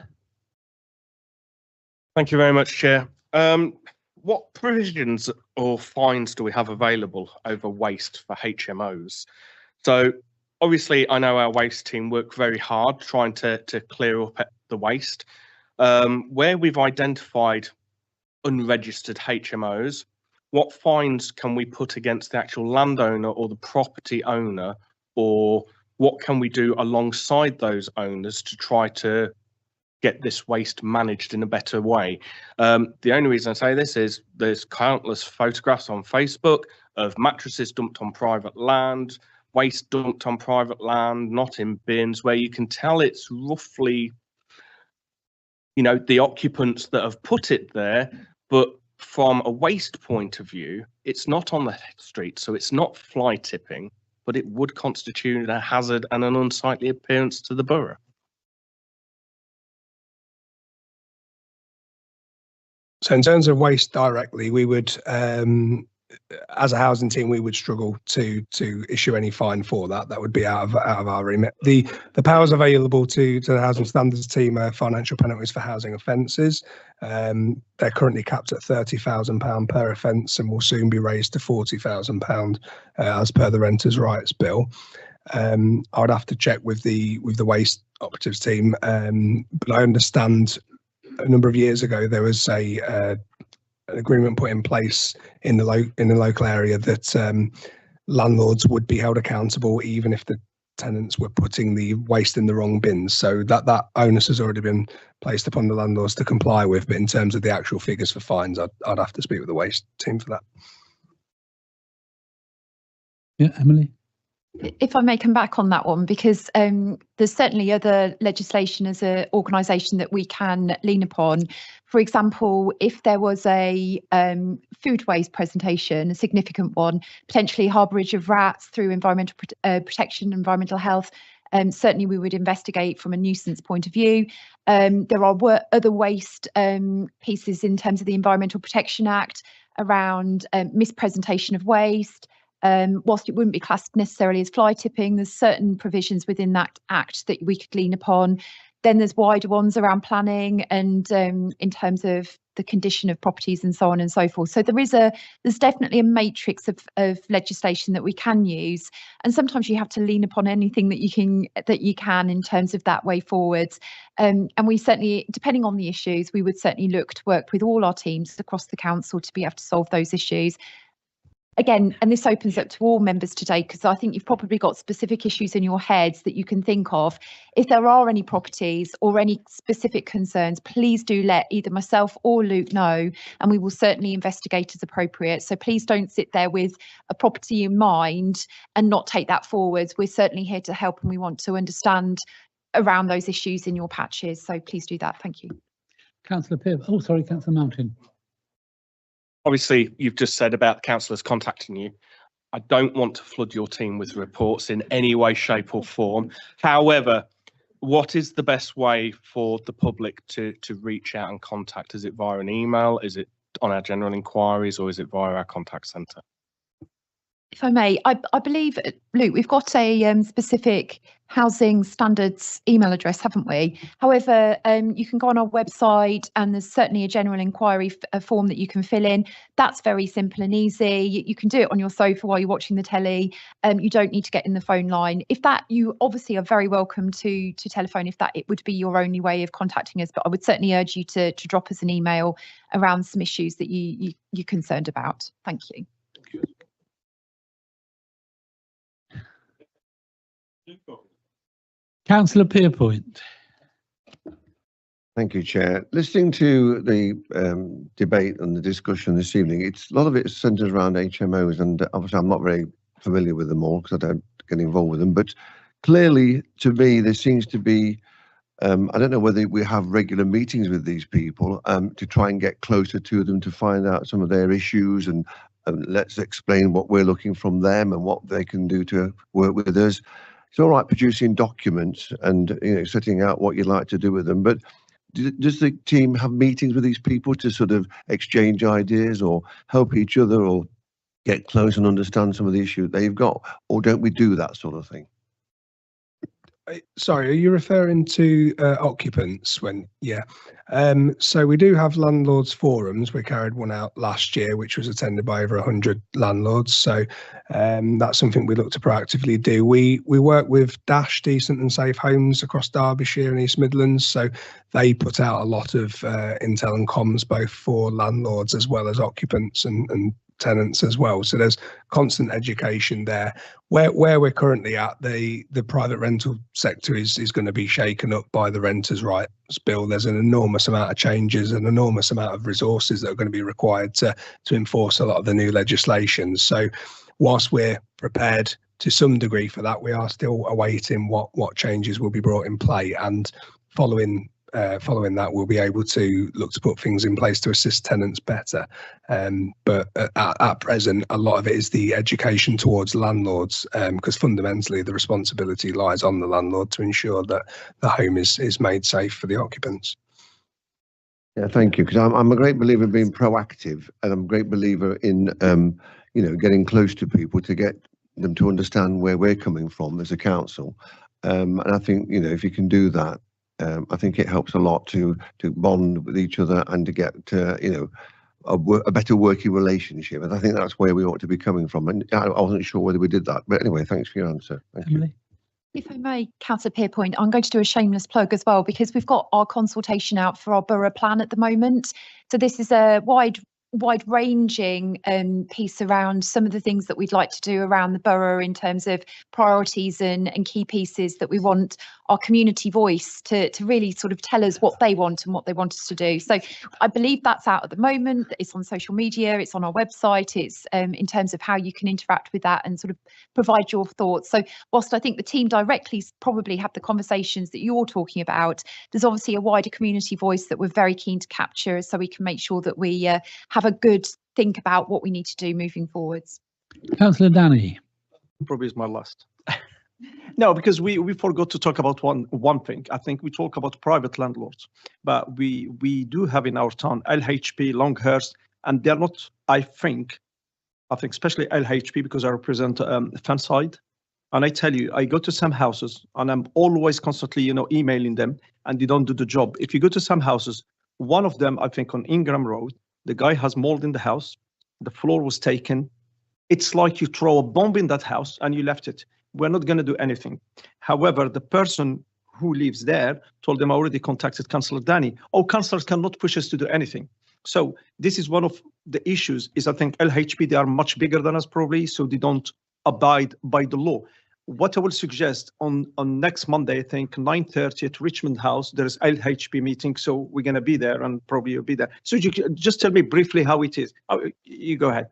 Thank you very much, Chair. What provisions or fines do we have available over waste for HMOs? So obviously, I know our waste team work very hard trying to clear up the waste. Where we've identified unregistered HMOs, what fines can we put against the actual landowner or the property owner, or what can we do alongside those owners to try to get this waste managed in a better way? The only reason I say this is there's countless photographs on Facebook of mattresses dumped on private land, waste dumped on private land, not in bins, where you can tell it's roughly, the occupants that have put it there, but from a waste point of view, it's not on the street, so it's not fly tipping, but it would constitute a hazard and an unsightly appearance to the borough. So in terms of waste directly, we would, as a housing team, we would struggle to issue any fine for that. That would be out of our remit. The powers available to the housing standards team are financial penalties for housing offences. They're currently capped at £30,000 per offence, and will soon be raised to £40,000 as per the Renters' Rights Bill. I would have to check with the waste operatives team, but I understand a number of years ago there was an agreement put in place in the local area that landlords would be held accountable even if the tenants were putting the waste in the wrong bins. So that onus has already been placed upon the landlords to comply with. But in terms of the actual figures for fines, I'd have to speak with the waste team for that. Yeah, Emily. If I may come back on that one, because there's certainly other legislation as an organisation that we can lean upon. For example, if there was a food waste presentation, a significant one, potentially harbourage of rats through environmental protection, environmental health, certainly we would investigate from a nuisance point of view. There are other waste pieces in terms of the Environmental Protection Act around mispresentation of waste. Whilst it wouldn't be classed necessarily as fly tipping, there's certain provisions within that act that we could lean upon. Then there's wider ones around planning and in terms of the condition of properties and so on and so forth. So there's definitely a matrix of legislation that we can use, and sometimes you have to lean upon anything that you can in terms of that way forwards. And we certainly, depending on the issues, we would certainly look to work with all our teams across the council to be able to solve those issues. Again, and this opens up to all members today, because I think you've probably got specific issues in your heads that you can think of. If there are any properties or any specific concerns, please do let either myself or Luke know, and we will certainly investigate as appropriate. So please don't sit there with a property in mind and not take that forwards. We're certainly here to help, and we want to understand around those issues in your patches. So please do that. Thank you. Councillor Pibb. Oh, sorry, Councillor Mountain. Obviously, you've just said about the councillors contacting you. I don't want to flood your team with reports in any way, shape or form. However, what is the best way for the public to reach out and contact? Is it via an email? Is it on our general inquiries, or is it via our contact centre? If I may, I believe, Luke, we've got a specific housing standards email address, haven't we? However, you can go on our website, and there's certainly a general inquiry form that you can fill in. That's very simple and easy. You can do it on your sofa while you're watching the telly. You don't need to get in the phone line. If that, you obviously are very welcome to telephone if that it would be your only way of contacting us. But I would certainly urge you to drop us an email around some issues that you're concerned about. Thank you. Councillor Pierpoint. Thank you, Chair. Listening to the debate and the discussion this evening, a lot of it is centred around HMOs, and obviously I'm not very familiar with them all because I don't get involved with them. But clearly, to me, there seems to be, I don't know whether we have regular meetings with these people to try and get closer to them, to find out some of their issues, and let's explain what we're looking from them and what they can do to work with us. It's all right producing documents and setting out what you'd like to do with them, but does the team have meetings with these people to sort of exchange ideas or help each other or get close and understand some of the issues they've got, or don't we do that sort of thing? Sorry, are you referring to occupants? So we do have landlords forums. We carried one out last year, which was attended by over 100 landlords. So that's something we look to proactively do. We work with Dash, Decent and Safe Homes across Derbyshire and East Midlands. So they put out a lot of intel and comms, both for landlords as well as occupants and tenants as well. So there's constant education there. Where we're currently at, the private rental sector is going to be shaken up by the Renters' Rights Bill. There's an enormous amount of changes, an enormous amount of resources that are going to be required to enforce a lot of the new legislation. So whilst we're prepared to some degree for that, we are still awaiting what changes will be brought in play, and following that, we'll be able to look to put things in place to assist tenants better. But at present, a lot of it is the education towards landlords, because fundamentally the responsibility lies on the landlord to ensure that the home is made safe for the occupants. Yeah, thank you. Because I'm a great believer in being proactive, and I'm a great believer in getting close to people to get them to understand where we're coming from as a council. And I think if you can do that, I think it helps a lot to bond with each other and to get a better working relationship. And I think that's where we ought to be coming from. And I wasn't sure whether we did that, but anyway, thanks for your answer. Thank you. If I may, Councillor Pierpoint, I'm going to do a shameless plug as well, because we've got our consultation out for our borough plan at the moment. So this is a wide wide-ranging piece around some of the things that we'd like to do around the borough in terms of priorities and key pieces that we want our community voice to really sort of tell us what they want and what they want us to do. So I believe that's out at the moment. It's on social media, it's on our website, it's in terms of how you can interact with that and sort of provide your thoughts. So whilst I think the team directly probably have the conversations that you're talking about, there's obviously a wider community voice that we're very keen to capture so we can make sure that we have a good think about what we need to do moving forwards. Councillor Danny. Probably is my last. No, because we forgot to talk about one thing. I think we talk about private landlords, but we do have in our town LHP, Longhurst, and they're not. I think especially LHP because I represent Fanside, and I tell you, I go to some houses and I'm always constantly emailing them, and they don't do the job. If you go to some houses, one of them I think on Ingram Road, the guy has mold in the house, the floor was taken. It's like you throw a bomb in that house and you left it. We're not going to do anything. However, the person who lives there told them I already contacted Councillor Danny. Oh, councillors cannot push us to do anything. So this is one of the issues is I think LHP, they are much bigger than us probably, so they don't abide by the law. What I will suggest on next Monday, I think 9:30 at Richmond House, there's LHP meeting. So we're going to be there and probably you'll be there. So you just tell me briefly how it is. You go ahead.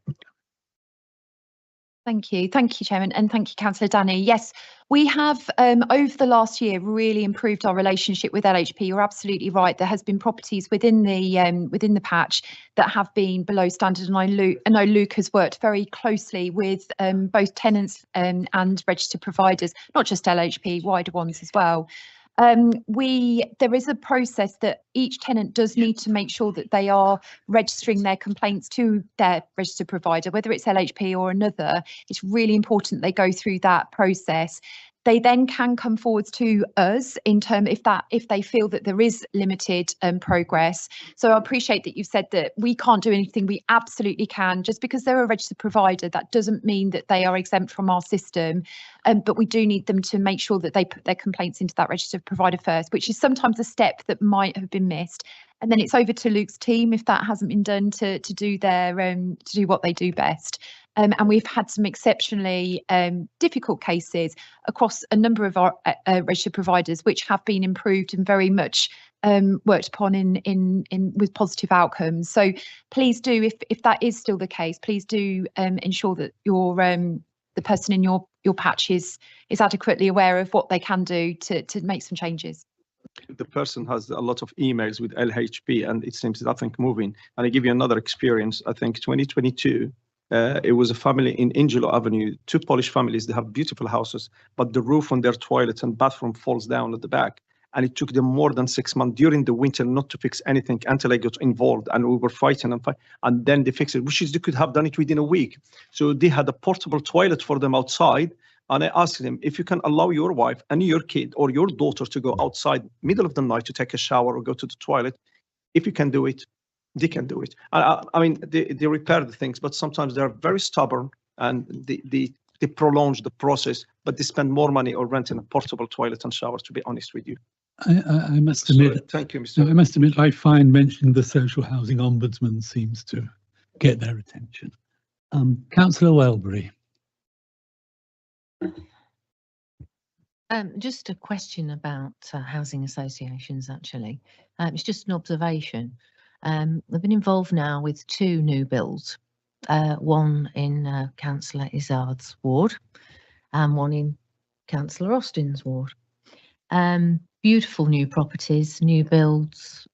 Thank you, Chairman, and thank you, Councillor Danny. Yes, we have over the last year really improved our relationship with LHP. You're absolutely right. There has been properties within the patch that have been below standard, and I know Luke has worked very closely with both tenants and registered providers, not just LHP, wider ones as well. There is a process that each tenant does need to make sure that they are registering their complaints to their registered provider, whether it's LHP or another. It's really important they go through that process. They then can come forwards to us in terms if they feel that there is limited progress. So I appreciate that you've said that we can't do anything. We absolutely can. Just because they're a registered provider, that doesn't mean that they are exempt from our system. But we do need them to make sure that they put their complaints into that registered provider first, which is sometimes a step that might have been missed. And then it's over to Luke's team if that hasn't been done to do what they do best. And we've had some exceptionally difficult cases across a number of our registered providers, which have been improved and very much worked upon in with positive outcomes. So please do, if that is still the case, please do ensure that your the person in your patch is adequately aware of what they can do to make some changes. The person has a lot of emails with LHP and it seems nothing moving. And I give you another experience. I think 2022. It was a family in Angelo Avenue, two Polish families. They have beautiful houses, but the roof on their toilet and bathroom falls down at the back. And it took them more than 6 months during the winter not to fix anything until I got involved and we were fighting and then they fixed it, which is they could have done it within a week. So they had a portable toilet for them outside. And I asked them, if you can allow your wife and your kid or your daughter to go outside middle of the night to take a shower or go to the toilet, if you can do it, they can do it. I mean, they repair the things, but sometimes they're very stubborn and they prolong the process, but they spend more money on renting a portable toilet and shower, to be honest with you. I must admit, thank you, Mr. I must admit, I find mentioning the social housing ombudsman seems to get their attention. Councillor Welbury. Just a question about housing associations, actually. It's just an observation. I've been involved now with 2 new builds, one in Councillor Izzard's ward and one in Councillor Austin's ward. Beautiful new properties, new builds,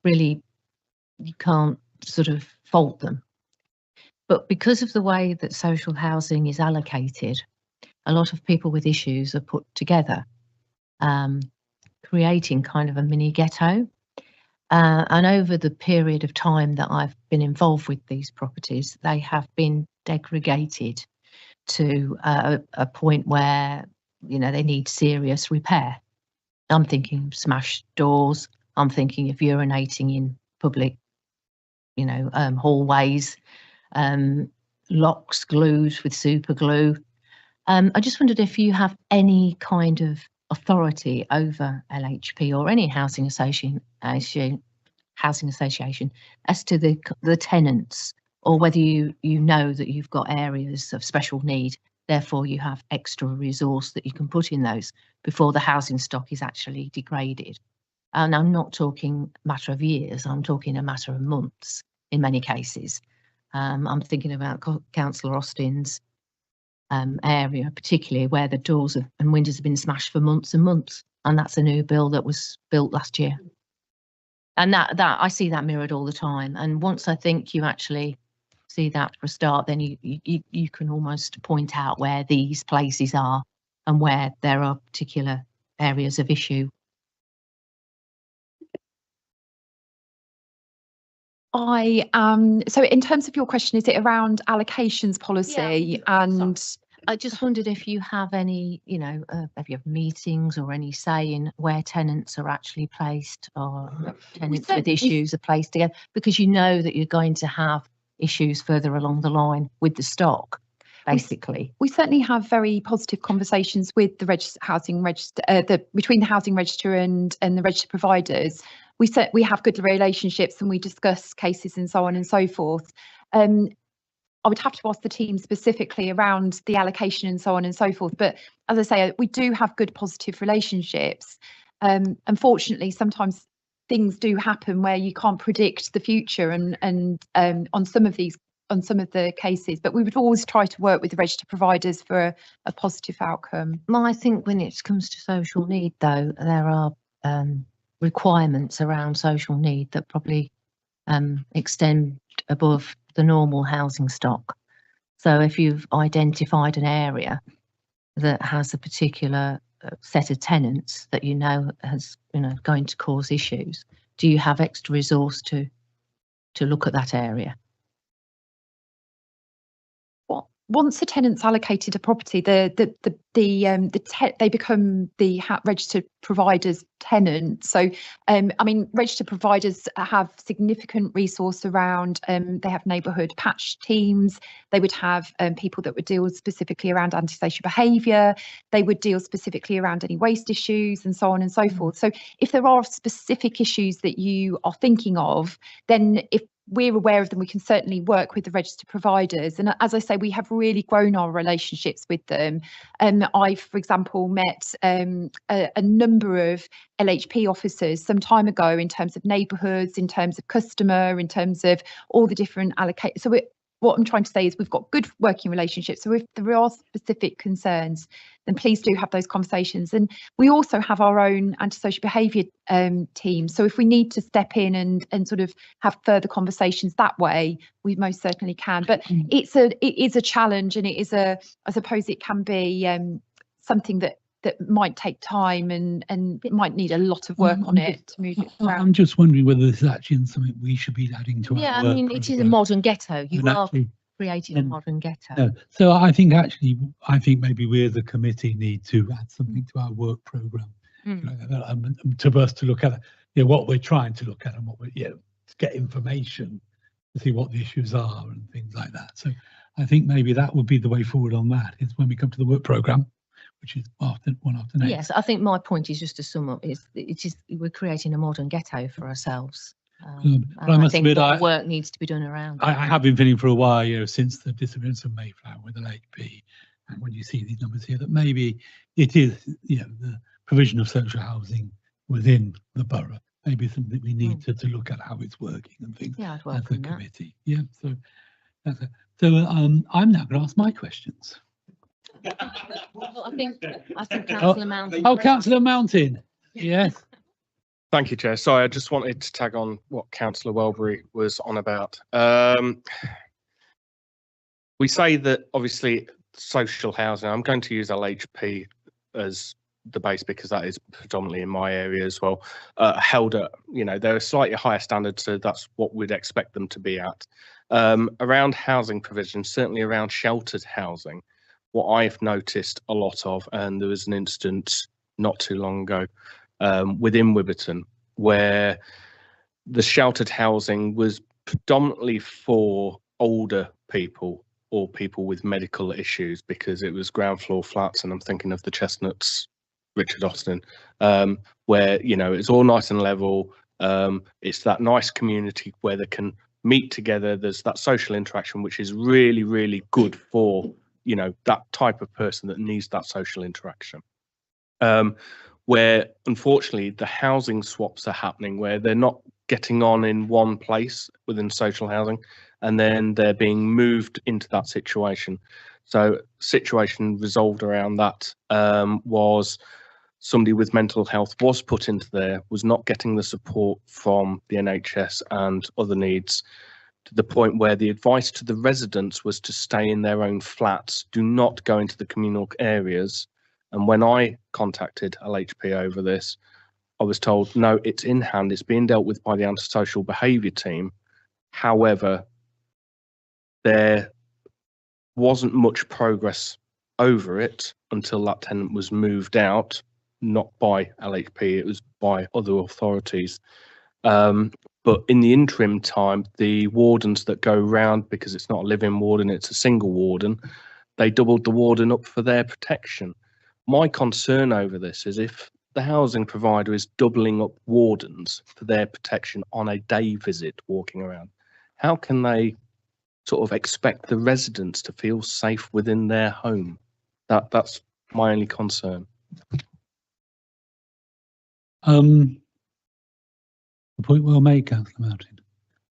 really you can't sort of fault them. But because of the way that social housing is allocated, a lot of people with issues are put together, creating kind of a mini ghetto. And over the period of time that I've been involved with these properties, they have been degraded to a point where, they need serious repair. I'm thinking of smashed doors. I'm thinking of urinating in public, hallways, locks glued with super glue. I just wondered if you have any kind of authority over LHP or any housing association, housing association as to the tenants, or whether you know that you've got areas of special need, therefore you have extra resource that you can put in those before the housing stock is actually degraded. And I'm not talking a matter of years, I'm talking a matter of months in many cases. I'm thinking about Councillor Austin's area, particularly where the doors and windows have been smashed for months and months, and that's a new build that was built last year. And that I see that mirrored all the time. And once I think you actually see that for a start, then you can almost point out where these places are and where there are particular areas of issue. So in terms of your question, is it around allocations policy? And I just wondered if you have any, if you have meetings or any say in where tenants are actually placed, or tenants with issues are placed together, because you know that you're going to have issues further along the line with the stock, basically. We certainly have very positive conversations with the housing register, between the housing register and the register providers. We have good relationships and we discuss cases and so on and so forth. I would have to ask the team specifically around the allocation and so on and so forth. But as I say, we do have good positive relationships. Unfortunately, sometimes things do happen where you can't predict the future and on some of the cases, but we would always try to work with the register providers for a positive outcome. Well, I think when it comes to social need, though, there are requirements around social need that probably extend above the normal housing stock. So if you've identified an area that has a particular set of tenants that you know has going to cause issues, do you have extra resource to look at that area? Once a tenant's allocated a property, they become the registered provider's tenant. So, I mean, registered providers have significant resource around. They have neighbourhood patch teams. They would have people that would deal specifically around antisocial behaviour. They would deal specifically around any waste issues and so on and so forth. So, if there are specific issues that you are thinking of, then if we're aware of them, we can certainly work with the registered providers. And as I say, we have really grown our relationships with them. I, for example, met a number of LHP officers some time ago in terms of neighbourhoods, in terms of customer, in terms of all the different allocators. So what I'm trying to say is we've got good working relationships. So if there are specific concerns, then please do have those conversations. And we also have our own antisocial behaviour team. So if we need to step in and sort of have further conversations that way, we most certainly can. But it is a challenge, and I suppose it can be something that might take time and it might need a lot of work on it to move it around. I'm just wondering whether this is actually something we should be adding to our I work mean, it is a programme. modern ghetto. You are actually, creating a modern ghetto. No. So I think maybe we as a committee need to add something to our work programme, to us to look at what we're trying to look at and what we're to get information to see what the issues are and things like that. So I think maybe that would be the way forward on that, is when we come to the work programme, which is one after next. Yes, I think my point is just to sum up, we're creating a modern ghetto for ourselves. And I must think admit, work needs to be done around. I have been feeling for a while, since the disappearance of Mayflower with the LHP, and when you see these numbers here, that maybe it is, the provision of social housing within the borough. Maybe something we need to look at how it's working and things as a committee. Yeah, so that's it. So I'm now going to ask my questions. Well, I think Councillor Mountain. Oh, Councillor Mountain. Yes. Thank you, Chair. Sorry, I just wanted to tag on what Councillor Welbury was on about. We say that obviously social housing, I'm going to use LHP as the base because that is predominantly in my area as well, held at, they're a slightly higher standard, so that's what we'd expect them to be at. Around housing provision, certainly around sheltered housing, what I've noticed a lot of, and there was an instance not too long ago within Witherton where the sheltered housing was predominantly for older people or people with medical issues, because it was ground floor flats, and I'm thinking of the Chestnuts, Richard Austin, where it's all nice and level, It's that nice community where they can meet together. There's that social interaction, which is really, really good for, you know, that type of person that needs that social interaction. Where unfortunately the housing swaps are happening, where they're not getting on in one place within social housing, and then they're being moved into that situation. So situation resolved around that was somebody with mental health was put into there, was not getting the support from the NHS and other needs, to the point where the advice to the residents was to stay in their own flats, do not go into the communal areas. And when I contacted LHP over this, I was told, no, it's in hand, it's being dealt with by the antisocial behaviour team. However, there wasn't much progress over it until that tenant was moved out, not by LHP, it was by other authorities. But in the interim time, the wardens that go round, because it's not a living warden, it's a single warden, they doubled the warden up for their protection. My concern over this is if the housing provider is doubling up wardens for their protection on a day visit walking around, how can they sort of expect the residents to feel safe within their home? That's my only concern. The point well made, Councillor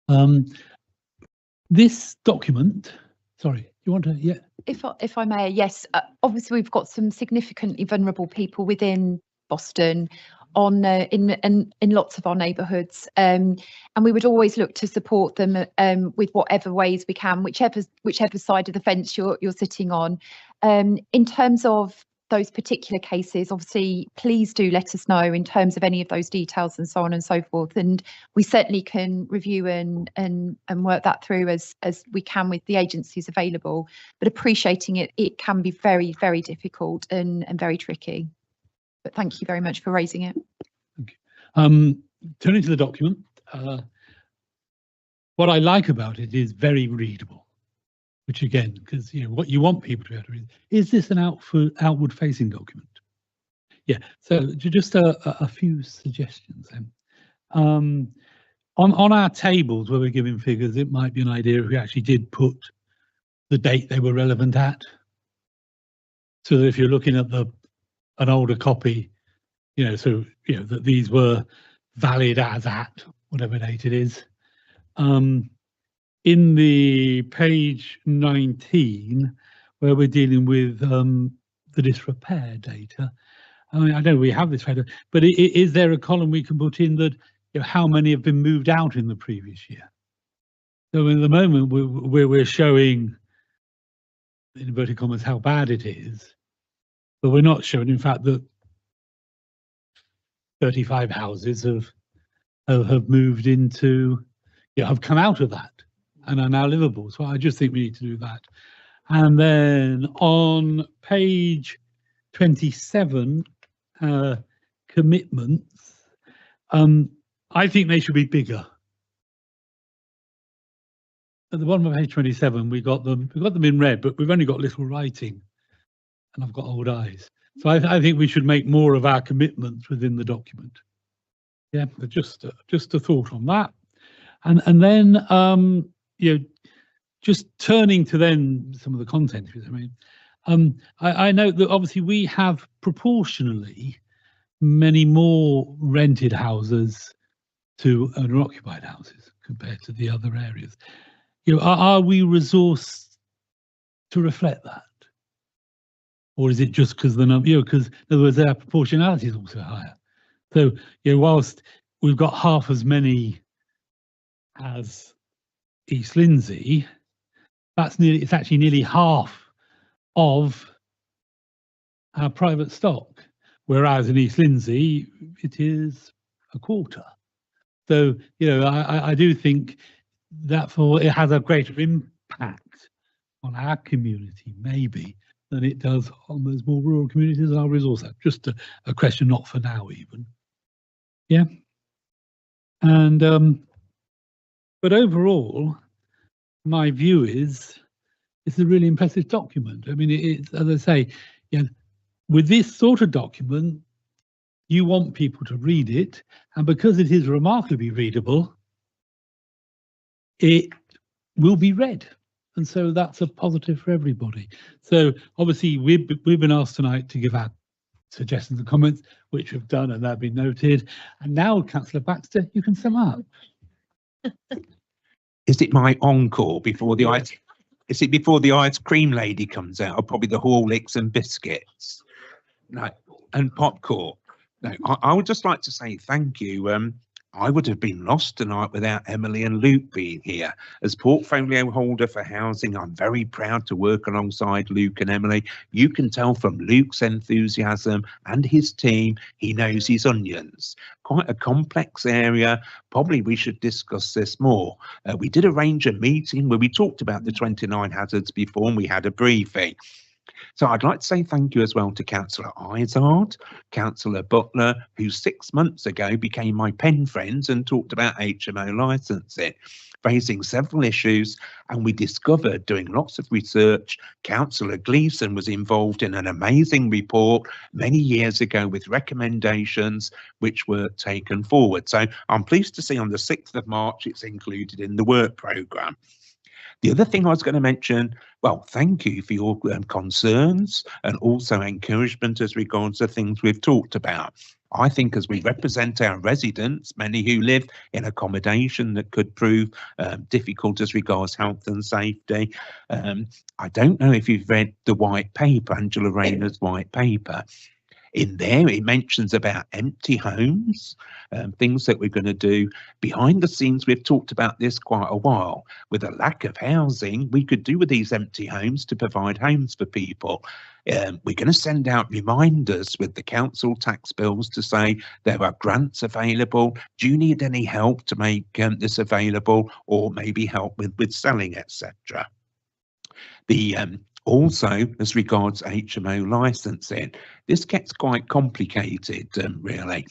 Martin. This document, sorry, you want to, yeah. If I may, yes, obviously we've got some significantly vulnerable people within Boston on in lots of our neighbourhoods, and we would always look to support them with whatever ways we can, whichever side of the fence you're sitting on. In terms of those particular cases, obviously, please do let us know in terms of any of those details and so on and so forth. And we certainly can review and work that through as we can with the agencies available. But appreciating it can be very, very difficult and very tricky. But thank you very much for raising it. Thank you. Turning to the document, what I like about it is very readable. Which again, because you know what you want people to be able to read. Is this an outward-facing document? Yeah. So just a few suggestions then. On our tables where we're giving figures, it might be an idea if we actually did put the date they were relevant at. So that if you're looking at an older copy, you know, so you know that these were valid as at whatever date it is. In the page 19, where we're dealing with the disrepair data, I mean, I know we have this data, but is there a column we can put in that, you know, how many have been moved out in the previous year? So in the moment, we're showing, in inverted commas, how bad it is, but we're not showing, in fact, that 35 houses have moved into, you know, have come out of that and are now livable. So I just think we need to do that. And then on page 27, commitments, I think they should be bigger. At the bottom of page 27, we got them in red, but we've only got little writing, and I've got old eyes. So I think we should make more of our commitments within the document. Yeah, but just a thought on that. And then you know, just turning to then some of the content. I mean, I know that obviously we have proportionally many more rented houses to owner-occupied houses compared to the other areas. You know, are we resourced to reflect that, or is it just because the number? You know, because in other words, our proportionality is also higher. So you know, whilst we've got half as many as East Lindsey, it's actually nearly half of our private stock, whereas in East Lindsey it is a quarter. So you know, I do think that it has a greater impact on our community maybe than it does on those more rural communities. Our resource that just a question not for now even. Yeah, and but overall, my view is it's a really impressive document. I mean, it's, as I say, you know, with this sort of document, you want people to read it, and because it is remarkably readable, it will be read. And so that's a positive for everybody. So obviously we've been asked tonight to give our suggestions and comments, which we've done, and they've been noted. And now, Councillor Baxter, you can sum up. Is it my encore before the ice? Is it before the ice cream lady comes out, or probably the Horlicks and biscuits? No, and popcorn. No, I would just like to say thank you. I would have been lost tonight without Emily and Luke being here. As portfolio holder for housing, I'm very proud to work alongside Luke and Emily. You can tell from Luke's enthusiasm and his team, he knows his onions. Quite a complex area. Probably we should discuss this more. We did arrange a meeting where we talked about the 29 hazards before, and we had a briefing. So I'd like to say thank you as well to Councillor Izard, Councillor Butler, who 6 months ago became my pen friends and talked about HMO licensing, raising several issues, and we discovered, doing lots of research, Councillor Gleeson was involved in an amazing report many years ago with recommendations which were taken forward. So I'm pleased to see on the 6th of March it's included in the work programme. The other thing I was going to mention, well, thank you for your concerns and also encouragement as regards the things we've talked about. I think as we represent our residents, many who live in accommodation that could prove difficult as regards health and safety. I don't know if you've read the white paper, Angela Rayner's white paper. In there, it mentions about empty homes, things that we're going to do. Behind the scenes, we've talked about this quite a while. With a lack of housing, we could do with these empty homes to provide homes for people. We're going to send out reminders with the council tax bills to say there are grants available. Do you need any help to make this available, or maybe help with selling, etc.? Also, as regards HMO licensing, this gets quite complicated, really.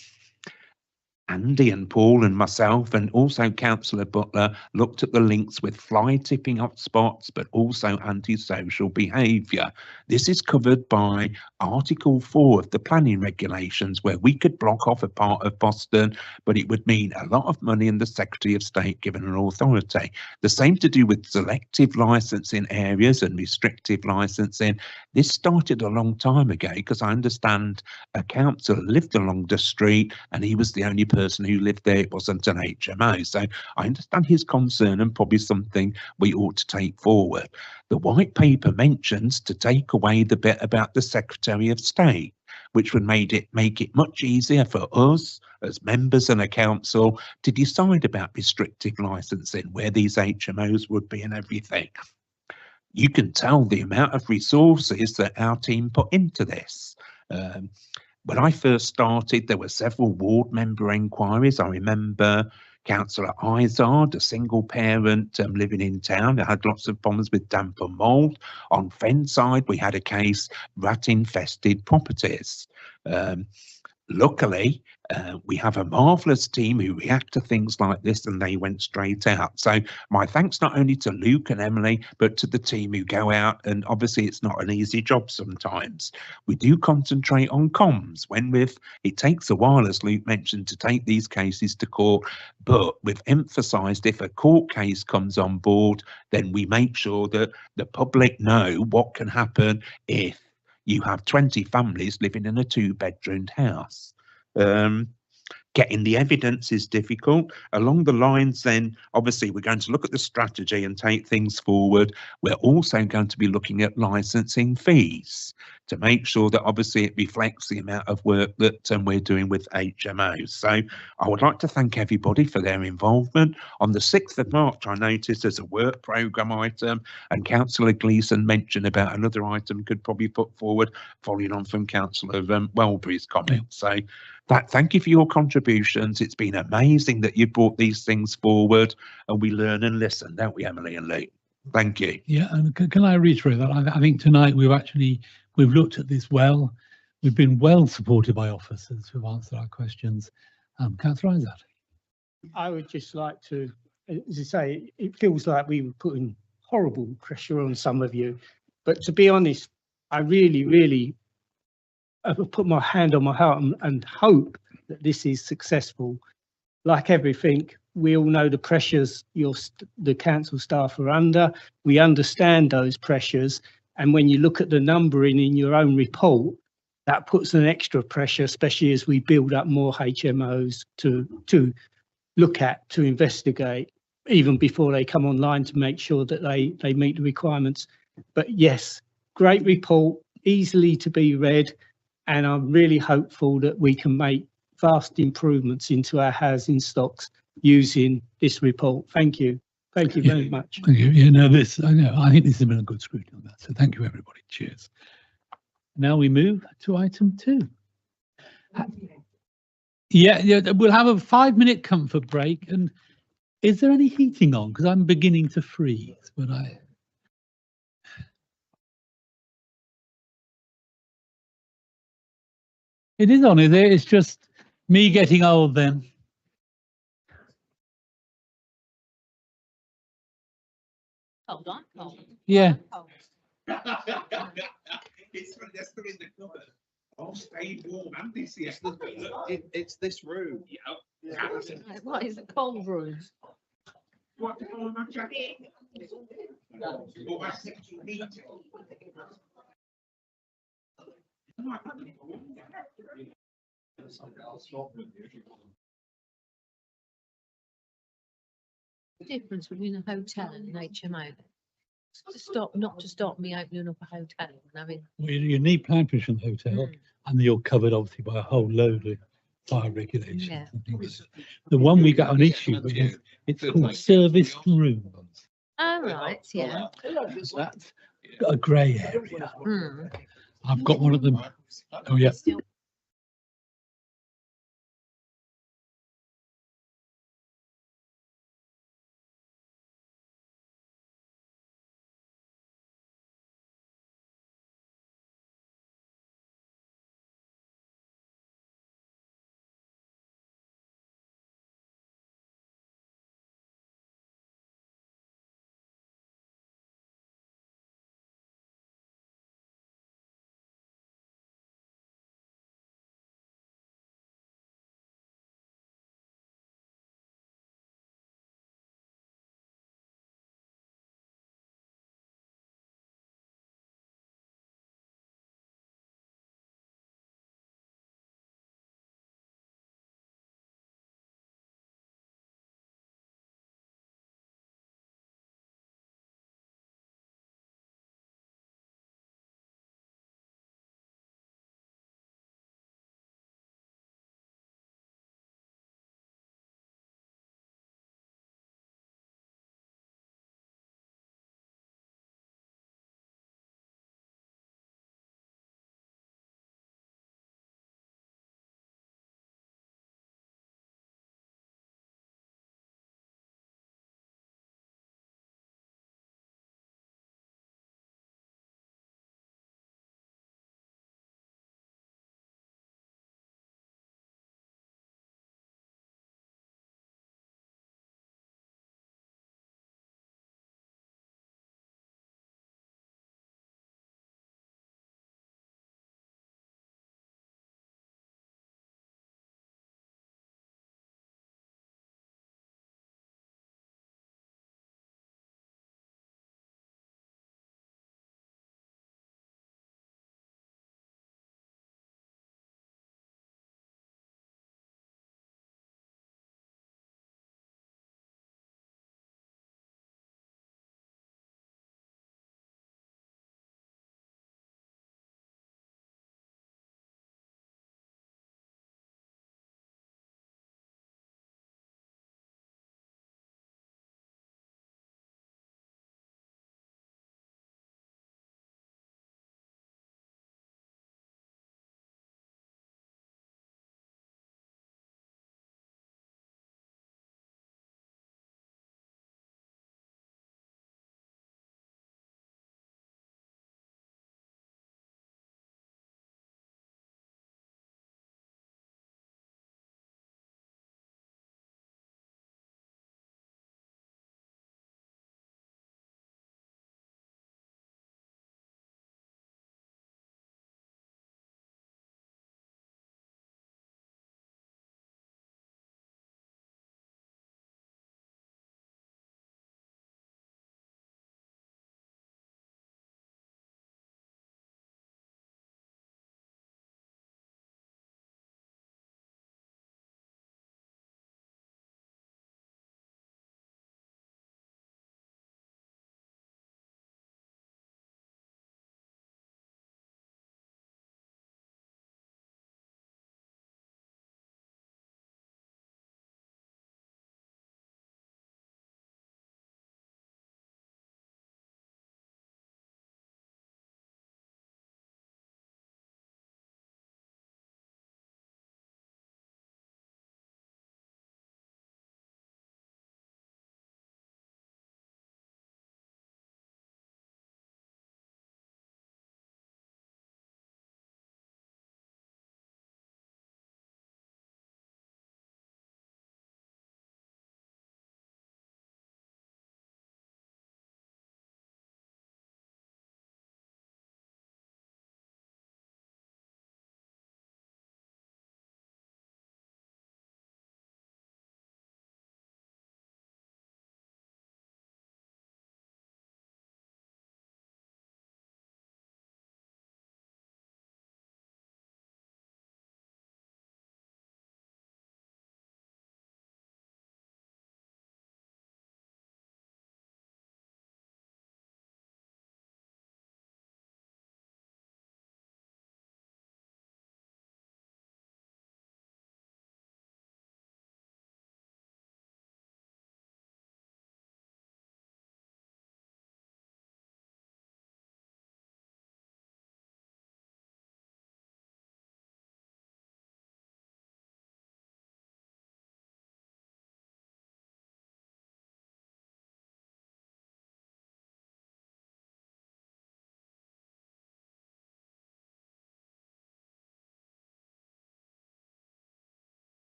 Andy and Paul and myself and also Councillor Butler looked at the links with fly tipping hotspots, but also antisocial behaviour. This is covered by Article 4 of the planning regulations, where we could block off a part of Boston, but it would mean a lot of money and the Secretary of State given an authority. The same to do with selective licensing areas and restrictive licensing. This started a long time ago because I understand a councillor lived along the street and he was the only person who lived there. It wasn't an HMO. So I understand his concern and probably something we ought to take forward. The white paper mentions to take away the bit about the Secretary of State, which would make it much easier for us as members and a council to decide about restrictive licensing, where these HMOs would be and everything. You can tell the amount of resources that our team put into this. When I first started, there were several ward member inquiries. I remember Councillor Izard, a single parent living in town, that had lots of problems with damp and mould. On Fenside, we had a case, rat-infested properties. Luckily, we have a marvellous team who react to things like this, and they went straight out. So my thanks not only to Luke and Emily, but to the team who go out, and obviously it's not an easy job sometimes. We do concentrate on comms it takes a while, as Luke mentioned, to take these cases to court, but we've emphasised if a court case comes on board, then we make sure that the public know what can happen if you have 20 families living in a 2-bedroomed house. Getting the evidence is difficult. Along the lines then, obviously, we're going to look at the strategy and take things forward. We're also going to be looking at licensing fees to make sure that obviously it reflects the amount of work that we're doing with HMOs. So I would like to thank everybody for their involvement. On the 6th of March, I noticed there's a work programme item, and Councillor Gleeson mentioned about another item could probably put forward, following on from Councillor Welbury's comment. So thank you for your contributions. It's been amazing that you brought these things forward, and we learn and listen, don't we, Emily and Lee? Thank you. Yeah, and can I reiterate that? I think tonight we've looked at this well. We've been well supported by officers who've answered our questions. Councillor Isaac. I would just like to, as I say, it feels like we were putting horrible pressure on some of you. But to be honest, I really put my hand on my heart and hope that this is successful. Like everything, we all know the pressures the council staff are under. We understand those pressures. And when you look at the numbering in your own report, that puts an extra pressure, especially as we build up more HMOs to look at, to investigate, even before they come online, to make sure that they meet the requirements. But yes, great report, easily to be read. And I'm really hopeful that we can make vast improvements into our housing stocks using this report. Thank you. Thank you very much. Thank you. You know, I think this has been a good scrutiny on that. So thank you, everybody. Cheers. Now we move to item 2. Yeah, we'll have a 5-minute comfort break. And is there any heating on? Because I'm beginning to freeze, but it is on, is it? It's just me getting old then. Hold on. Yeah. It's in the cupboard. I'll stay warm and this year. It's this room. Yeah. What is a cold room? What the hell am I checking? Oh, I said you need to. The difference between a hotel and an HMO. Not to stop me opening up a hotel and having. Well, you need planning permission for the hotel, and you're covered obviously by a whole load of fire regulations. Yeah. And things. The one we got an issue with, it's called serviced rooms. Oh, right, yeah. That's got a grey area. I've got one of them. Oh yeah.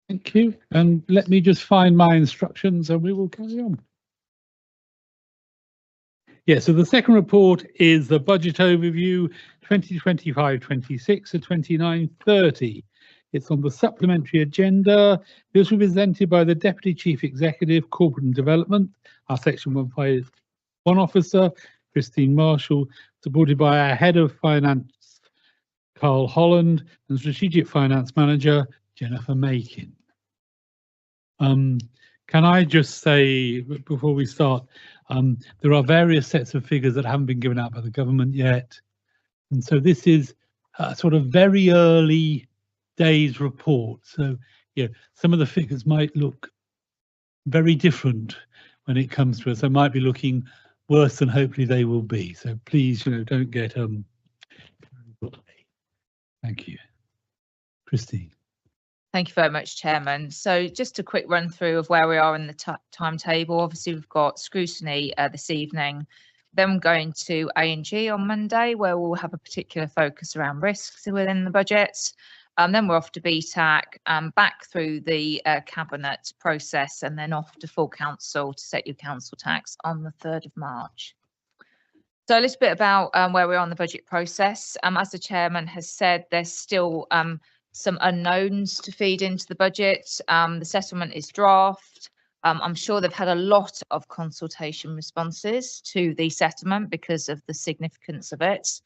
Thank you. And let me just find my instructions and we will carry on. Yeah, so the second report is the budget overview 2025-26 to 29-30. It's on the supplementary agenda. This was presented by the Deputy Chief Executive, Corporate and Development, our Section 151 officer, Christine Marshall, supported by our Head of Finance, Carl Holland, and Strategic Finance Manager, Jennifer Makin. Can I just say, before we start, there are various sets of figures that haven't been given out by the government yet. And so this is a sort of very early days report. So, yeah, some of the figures might look very different when it comes to us. They might be looking worse than hopefully they will be. So please, don't get thank you. Christine. Thank you very much, Chairman. So just a quick run through of where we are in the timetable. Obviously, we've got scrutiny this evening, then going to A&G on Monday, where we'll have a particular focus around risks within the budget. Then we're off to BTAC, back through the cabinet process, and then off to full council to set your council tax on the 3rd of March. So a little bit about where we are on the budget process. As the chairman has said, there's still some unknowns to feed into the budget. The settlement is draft. I'm sure they've had a lot of consultation responses to the settlement because of the significance of it.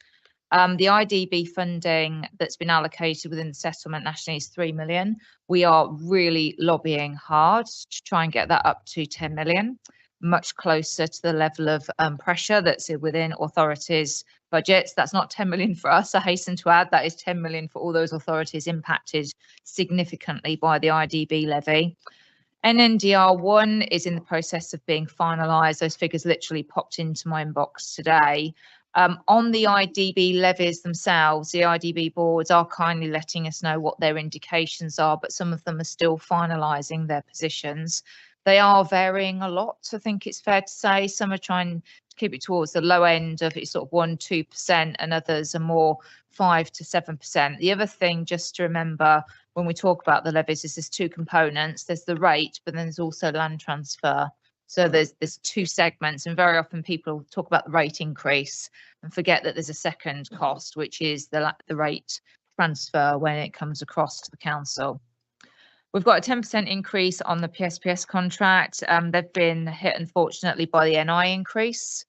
The IDB funding that's been allocated within the settlement nationally is 3 million. We are really lobbying hard to try and get that up to 10 million, much closer to the level of pressure that's within authorities' budgets. That's not 10 million for us, I hasten to add. That is 10 million for all those authorities impacted significantly by the IDB levy. NNDR 1 is in the process of being finalised. Those figures literally popped into my inbox today. On the IDB levies themselves, the IDB boards are kindly letting us know what their indications are, but some of them are still finalising their positions. They are varying a lot, I think it's fair to say. Some are trying to keep it towards the low end of it, sort of 1-2%, and others are more 5 to 7%. The other thing just to remember when we talk about the levies is there's two components. There's the rate, but then there's also land transfer. So there's two segments, and very often people talk about the rate increase and forget that there's a second cost, which is the rate transfer when it comes across to the council. We've got a 10% increase on the PSPS contract. They've been hit, unfortunately, by the NI increase,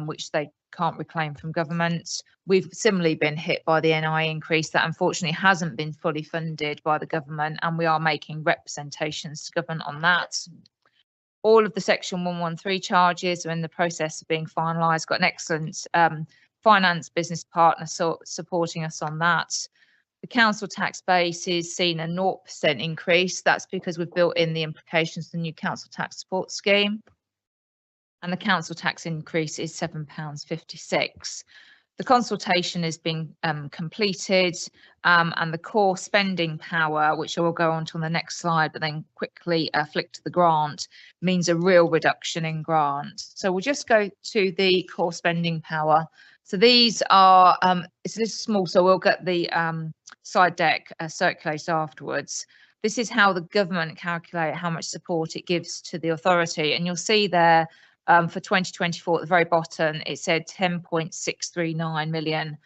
which they can't reclaim from government. We've similarly been hit by the NI increase that unfortunately hasn't been fully funded by the government, and we are making representations to government on that. All of the Section 113 charges are in the process of being finalised. Got an excellent finance business partner supporting us on that. The council tax base is seeing a 0% increase. That's because we've built in the implications of the new council tax support scheme. And the council tax increase is £7.56. The consultation is being completed, and the core spending power, which I will go on to on the next slide, but then quickly flick to the grant, means a real reduction in grant. So we'll just go to the core spending power. So these are, it's a little small, so we'll get the slide deck circulated afterwards. This is how the government calculate how much support it gives to the authority, and you'll see there for 2024 at the very bottom it said 10.639 million,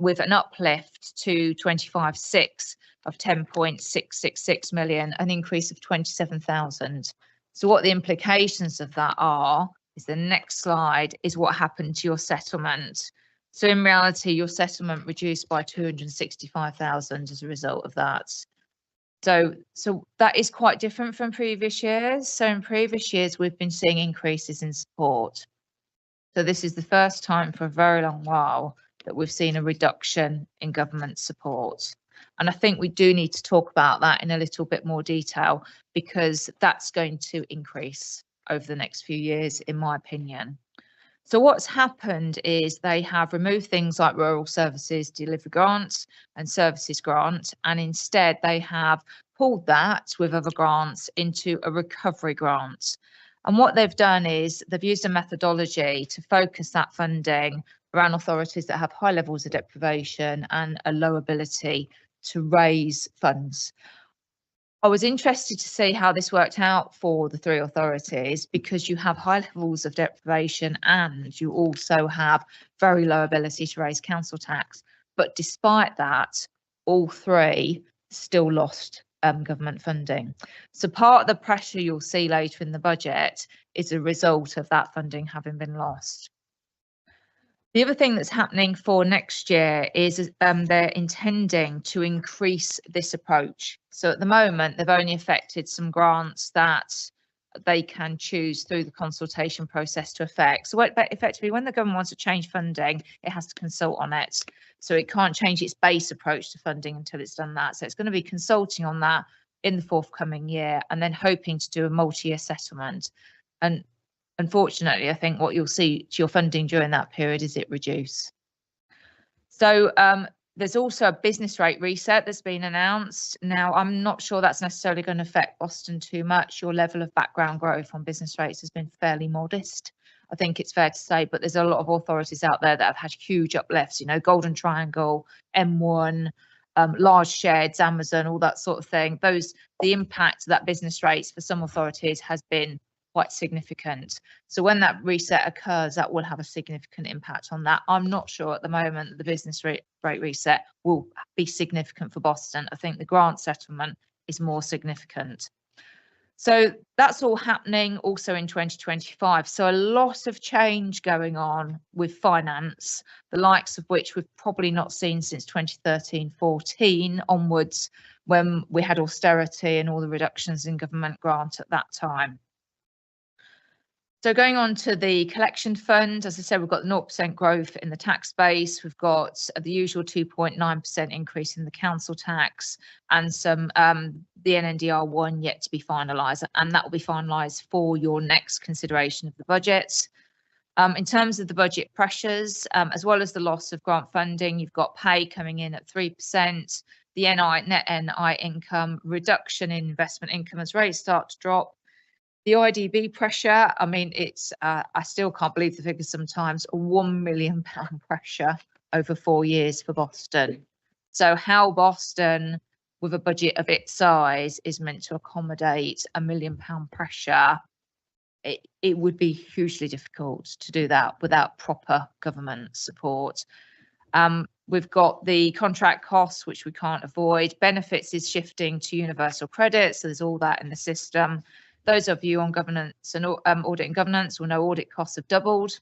with an uplift to 25/6 of 10.666 million, an increase of 27,000. So what the implications of that are is the next slide is what happened to your settlement. So in reality, your settlement reduced by 265,000 as a result of that. So that is quite different from previous years. So in previous years, we've been seeing increases in support. So this is the first time for a very long while that we've seen a reduction in government support. And I think we do need to talk about that in a little bit more detail, because that's going to increase over the next few years, in my opinion. So what's happened is they have removed things like rural services delivery grants and services grant, and instead they have pulled that with other grants into a recovery grant. And what they've done is they've used a methodology to focus that funding around authorities that have high levels of deprivation and a low ability to raise funds. I was interested to see how this worked out for the three authorities, because you have high levels of deprivation and you also have very low ability to raise council tax. But despite that, all three still lost government funding. So part of the pressure you'll see later in the budget is a result of that funding having been lost. The other thing that's happening for next year is they're intending to increase this approach. So at the moment, they've only affected some grants that they can choose through the consultation process to affect. So effectively, when the government wants to change funding, it has to consult on it. So it can't change its base approach to funding until it's done that. So it's going to be consulting on that in the forthcoming year and then hoping to do a multi-year settlement. And unfortunately, I think what you'll see to your funding during that period is it reduce. So there's also a business rate reset that's been announced. Now, I'm not sure that's necessarily going to affect Boston too much. Your level of background growth on business rates has been fairly modest, I think it's fair to say, but there's a lot of authorities out there that have had huge uplifts, you know, Golden Triangle, M1, large sheds, Amazon, all that sort of thing. The impact of that business rates for some authorities has been quite significant. So when that reset occurs, that will have a significant impact on that. I'm not sure at the moment that the business rate reset will be significant for Boston. I think the grant settlement is more significant. So that's all happening also in 2025. So a lot of change going on with finance, the likes of which we've probably not seen since 2013-14 onwards, when we had austerity and all the reductions in government grant at that time. So going on to the collection fund, as I said, we've got 0% growth in the tax base. We've got the usual 2.9% increase in the council tax and some the NNDR 1 yet to be finalised, and that will be finalised for your next consideration of the budget. In terms of the budget pressures, as well as the loss of grant funding, you've got pay coming in at 3%, the net NI income, reduction in investment income as rates start to drop. The IDB pressure, I mean, it's, I still can't believe the figures sometimes, a £1 million pressure over 4 years for Boston. So how Boston, with a budget of its size, is meant to accommodate £1 million pressure, it would be hugely difficult to do that without proper government support. We've got the contract costs, which we can't avoid. Benefits is shifting to universal credit, so there's all that in the system. Those of you on governance and audit and governance will know audit costs have doubled.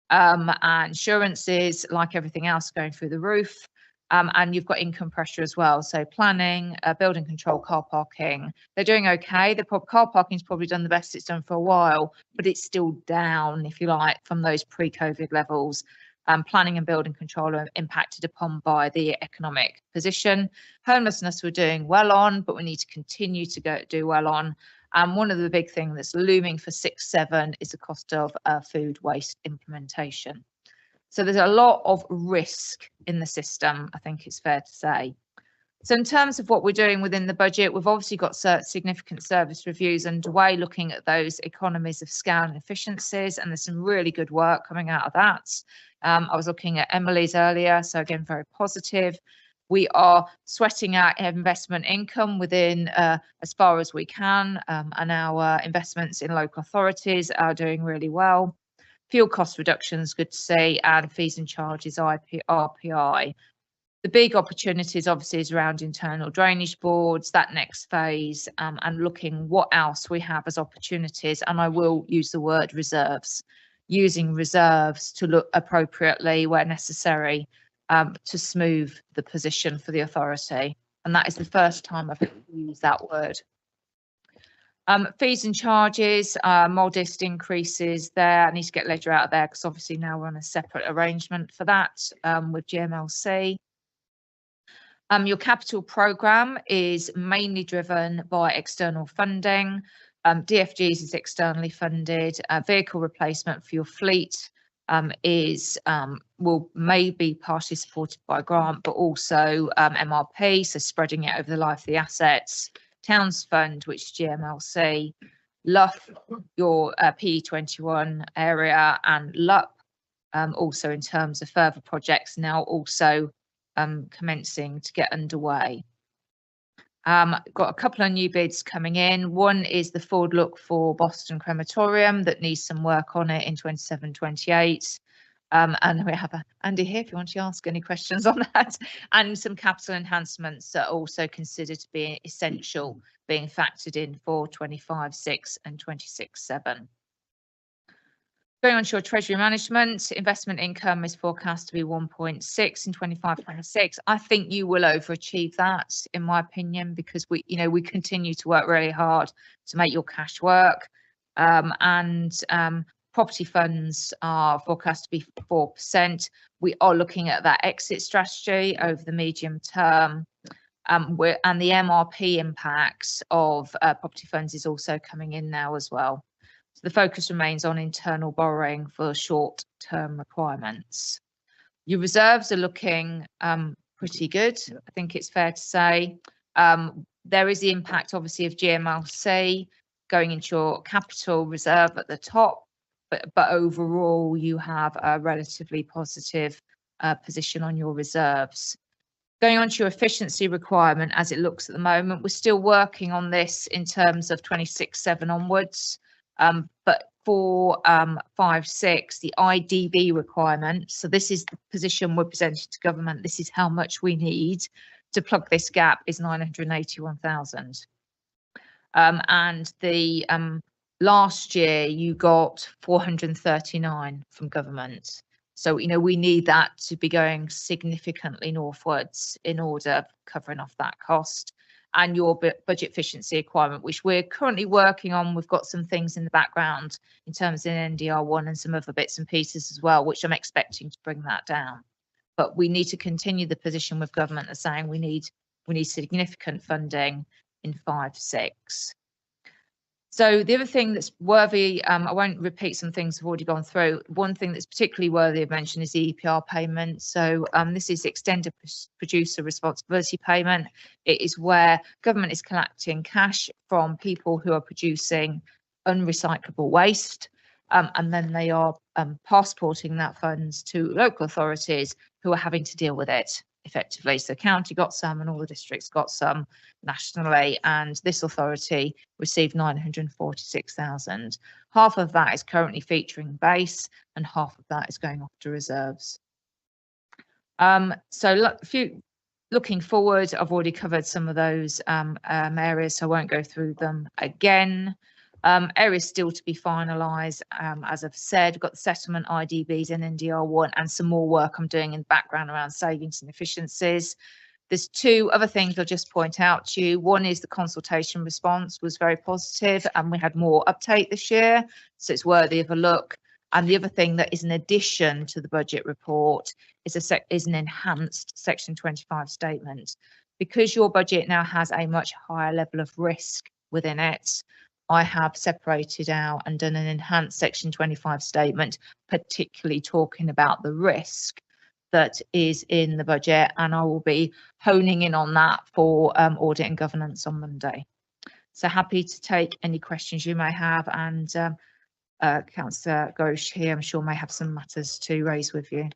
And insurances, like everything else, going through the roof. And you've got income pressure as well. So planning, building control, car parking, they're doing okay. The car parking's probably done the best it's done for a while, but it's still down, if you like, from those pre-COVID levels. Planning and building control are impacted upon by the economic position. Homelessness we're doing well on, but we need to continue to do well on. And one of the big things that's looming for 6-7 is the cost of food waste implementation. So there's a lot of risk in the system, I think it's fair to say. So in terms of what we're doing within the budget, we've obviously got significant service reviews underway, looking at those economies of scale and efficiencies, and there's some really good work coming out of that. I was looking at Emily's earlier, so again, very positive. We are sweating our investment income within as far as we can, and our investments in local authorities are doing really well. Fuel cost reductions, good to see, and fees and charges, RPI. The big opportunities obviously is around internal drainage boards, that next phase, and looking what else we have as opportunities. And I will use the word reserves, using reserves to look appropriately where necessary, to smooth the position for the authority. And that is the first time I've used that word. Fees and charges, modest increases there. I need to get ledger out of there because obviously now we're on a separate arrangement for that with GMLC. Your capital programme is mainly driven by external funding. DFGs is externally funded. Vehicle replacement for your fleet may be partially supported by grant, but also MRP, so spreading it over the life of the assets. Towns Fund, which is GMLC, LUF, your PE21 area, and LUP, also in terms of further projects now also commencing to get underway. Got a couple of new bids coming in. One is the forward look for Boston Crematorium that needs some work on it in 27-28. And we have Andy here if you want to ask any questions on that, and some capital enhancements that are also considered to be essential, being factored in for 25-6 and 26-7. Going on to your treasury management, investment income is forecast to be 1.6 in 25-26. I think you will overachieve that, in my opinion, because we continue to work really hard to make your cash work. Property funds are forecast to be 4%. We are looking at that exit strategy over the medium term. And the MRP impacts of property funds is also coming in now as well. So the focus remains on internal borrowing for short-term requirements. Your reserves are looking pretty good, I think it's fair to say. There is the impact, obviously, of GMLC going into your capital reserve at the top, but overall you have a relatively positive position on your reserves. Going on to your efficiency requirement as it looks at the moment, we're still working on this in terms of 26-7 onwards. But for 5-6, the IDB requirement, so this is the position we're presenting to government, this is how much we need to plug this gap, is 981,000. And the last year you got 439 from government. So, we need that to be going significantly northwards in order of covering off that cost. And your budget efficiency requirement, which we're currently working on. We've got some things in the background in terms of NDR1 and some other bits and pieces as well, which I'm expecting to bring that down. But we need to continue the position with government as saying we need significant funding in 5-6. So the other thing that's worthy, I won't repeat some things I've already gone through. One thing that's particularly worthy of mention is the EPR payment. So this is extended producer responsibility payment. It is where government is collecting cash from people who are producing unrecyclable waste, and then they are passporting that funds to local authorities who are having to deal with it effectively. So the county got some and all the districts got some nationally, and this authority received 946,000. Half of that is currently featuring base and half of that is going off to reserves. Looking forward, I've already covered some of those areas, so I won't go through them again. Areas still to be finalised, as I've said. We've got the settlement IDBs and NDR1 and some more work I'm doing in the background around savings and efficiencies. There's two other things I'll just point out to you. One is the consultation response was very positive and we had more uptake this year, so it's worthy of a look. And the other thing that is an addition to the budget report is an enhanced Section 25 statement. Because your budget now has a much higher level of risk within it, I have separated out and done an enhanced Section 25 statement, particularly talking about the risk that is in the budget, and I will be honing in on that for audit and governance on Monday. So happy to take any questions you may have, and Councillor Ghosh here, I'm sure, may have some matters to raise with you.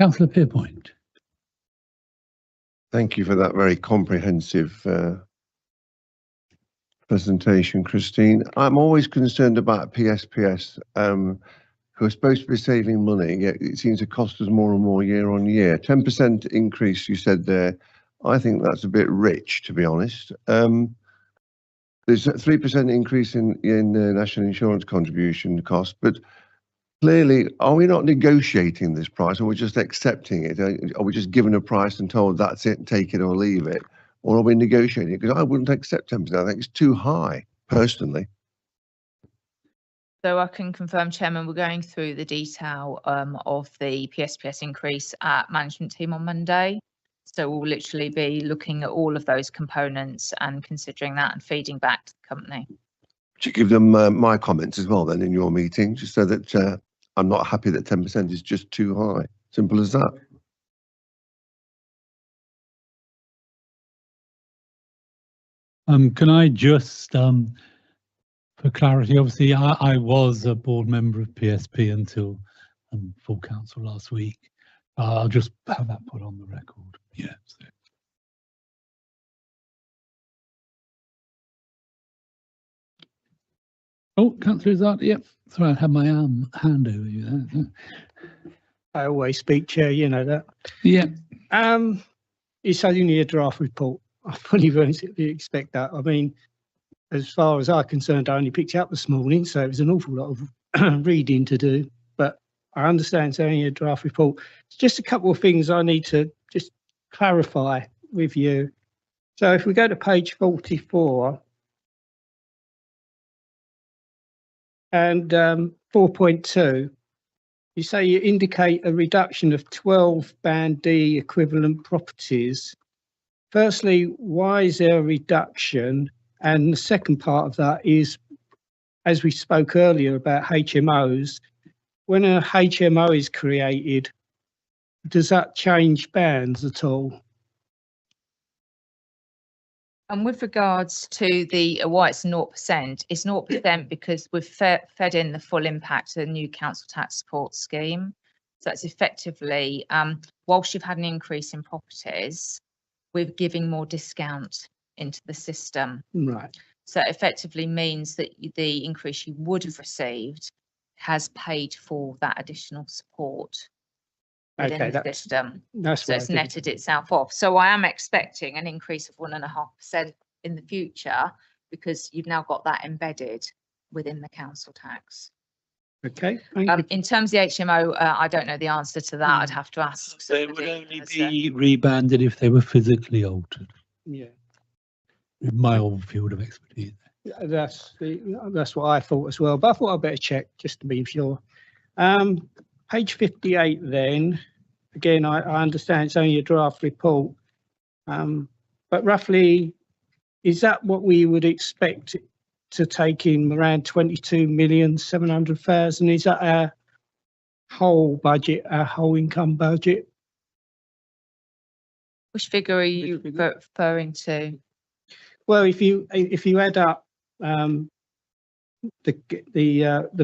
Councillor Pierpoint. Thank you for that very comprehensive presentation, Christine. I'm always concerned about PSPS, who are supposed to be saving money, yet it seems to cost us more and more year on year. 10% increase, you said there. I think that's a bit rich, to be honest. There's a 3% increase in the national insurance contribution cost, but clearly, are we not negotiating this price, or are we just accepting it? Are we just given a price and told that's it, take it or leave it? Or are we negotiating it? Because I wouldn't accept 10%. I think it's too high, personally. So I can confirm, Chairman, we're going through the detail of the PSPS increase at management team on Monday. So we'll literally be looking at all of those components and considering that and feeding back to the company. Would you give them my comments as well then in your meeting, just so that I'm not happy that 10% is just too high? Simple as that. Can I just, for clarity, obviously I was a board member of PSP until full council last week. I'll just have that put on the record. Yeah. So. Oh, Councillor Izzard, yep. Sorry, I had my hand over you there. I always speak, Chair, you know that. Yeah. It's only a draft report. I fully expect that. I mean, as far as I'm concerned, I only picked it up this morning, so it was an awful lot of reading to do. But I understand it's only a draft report. It's just a couple of things I need to just clarify with you. So if we go to page 44 and 4.2, you say you indicate a reduction of 12 Band D equivalent properties. Firstly, why is there a reduction? And the second part of that is, as we spoke earlier about HMOs, when a HMO is created, does that change bands at all? And with regards to the why it's 0%, it's 0% because we've fed in the full impact of the new council tax support scheme. So it's effectively, whilst you've had an increase in properties, we're giving more discount into the system. Right. So it effectively means that the increase you would have received has paid for that additional support within the system. So it's netted itself off. So I am expecting an increase of 1.5% in the future because you've now got that embedded within the council tax. Okay. In terms of the HMO, I don't know the answer to that. I'd have to ask. They would only be rebanded if they were physically altered. Yeah. In my old field of expertise. That's what I thought as well, but I thought I'd better check just to be sure. Page 58 then, again, I understand it's only a draft report, but roughly, is that what we would expect to take in around 22,700,000? Is that our whole budget, our whole income budget? Which figure are you referring to? Well, if you add up the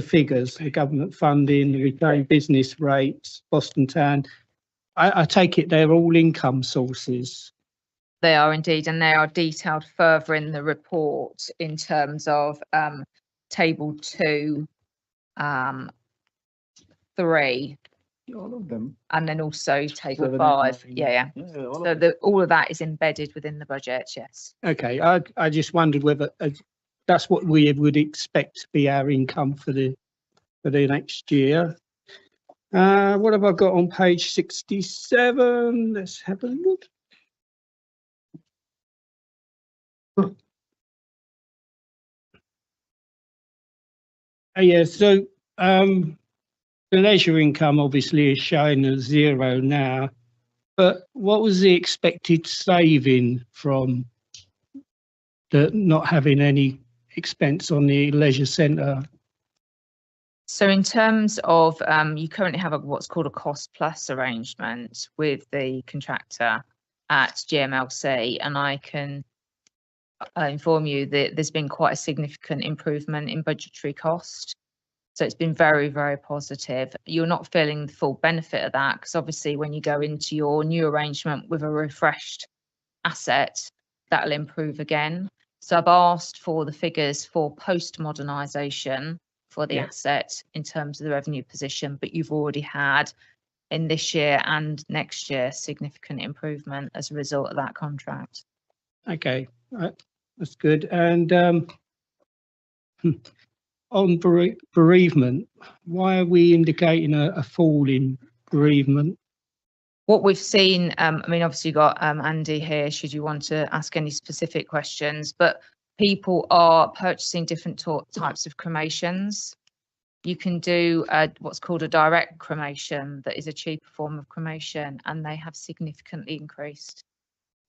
figures, the government funding, the retained business rates, Boston Town, I take it they're all income sources. They are indeed, and they are detailed further in the report in terms of table 2, 3. All of them. And then also table 7, 5. 8, 9. Yeah. So all of that is embedded within the budget, yes. Okay, I just wondered whether that's what we would expect to be our income for the next year. What have I got on page 67? Let's have a look. Yeah, so the leisure income obviously is showing as 0 now, but what was the expected saving from the not having any expense on the leisure centre? So in terms of, you currently have what's called a cost plus arrangement with the contractor at GMLC, and I can inform you that there's been quite a significant improvement in budgetary cost. So it's been very, very positive. You're not feeling the full benefit of that because obviously when you go into your new arrangement with a refreshed asset, that'll improve again. So I've asked for the figures for post-modernisation for the asset in terms of the revenue position, but you've already had in this year and next year significant improvement as a result of that contract. Okay, that's good. And on bereavement, why are we indicating a fall in bereavement? What we've seen, I mean, obviously you've got Andy here, should you want to ask any specific questions, but people are purchasing different types of cremations. You can do what's called a direct cremation that is a cheaper form of cremation, and they have significantly increased.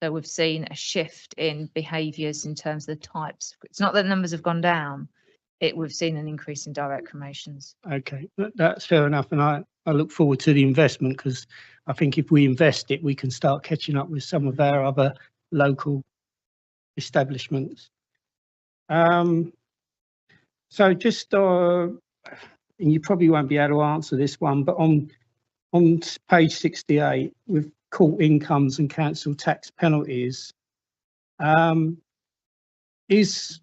So we've seen a shift in behaviours in terms of the types. It's not that the numbers have gone down. We've seen an increase in direct cremations. Okay, that's fair enough. And I look forward to the investment because I think if we invest it, we can start catching up with some of our other local establishments. So just, and you probably won't be able to answer this one, but on on page 68 with court incomes and council tax penalties, is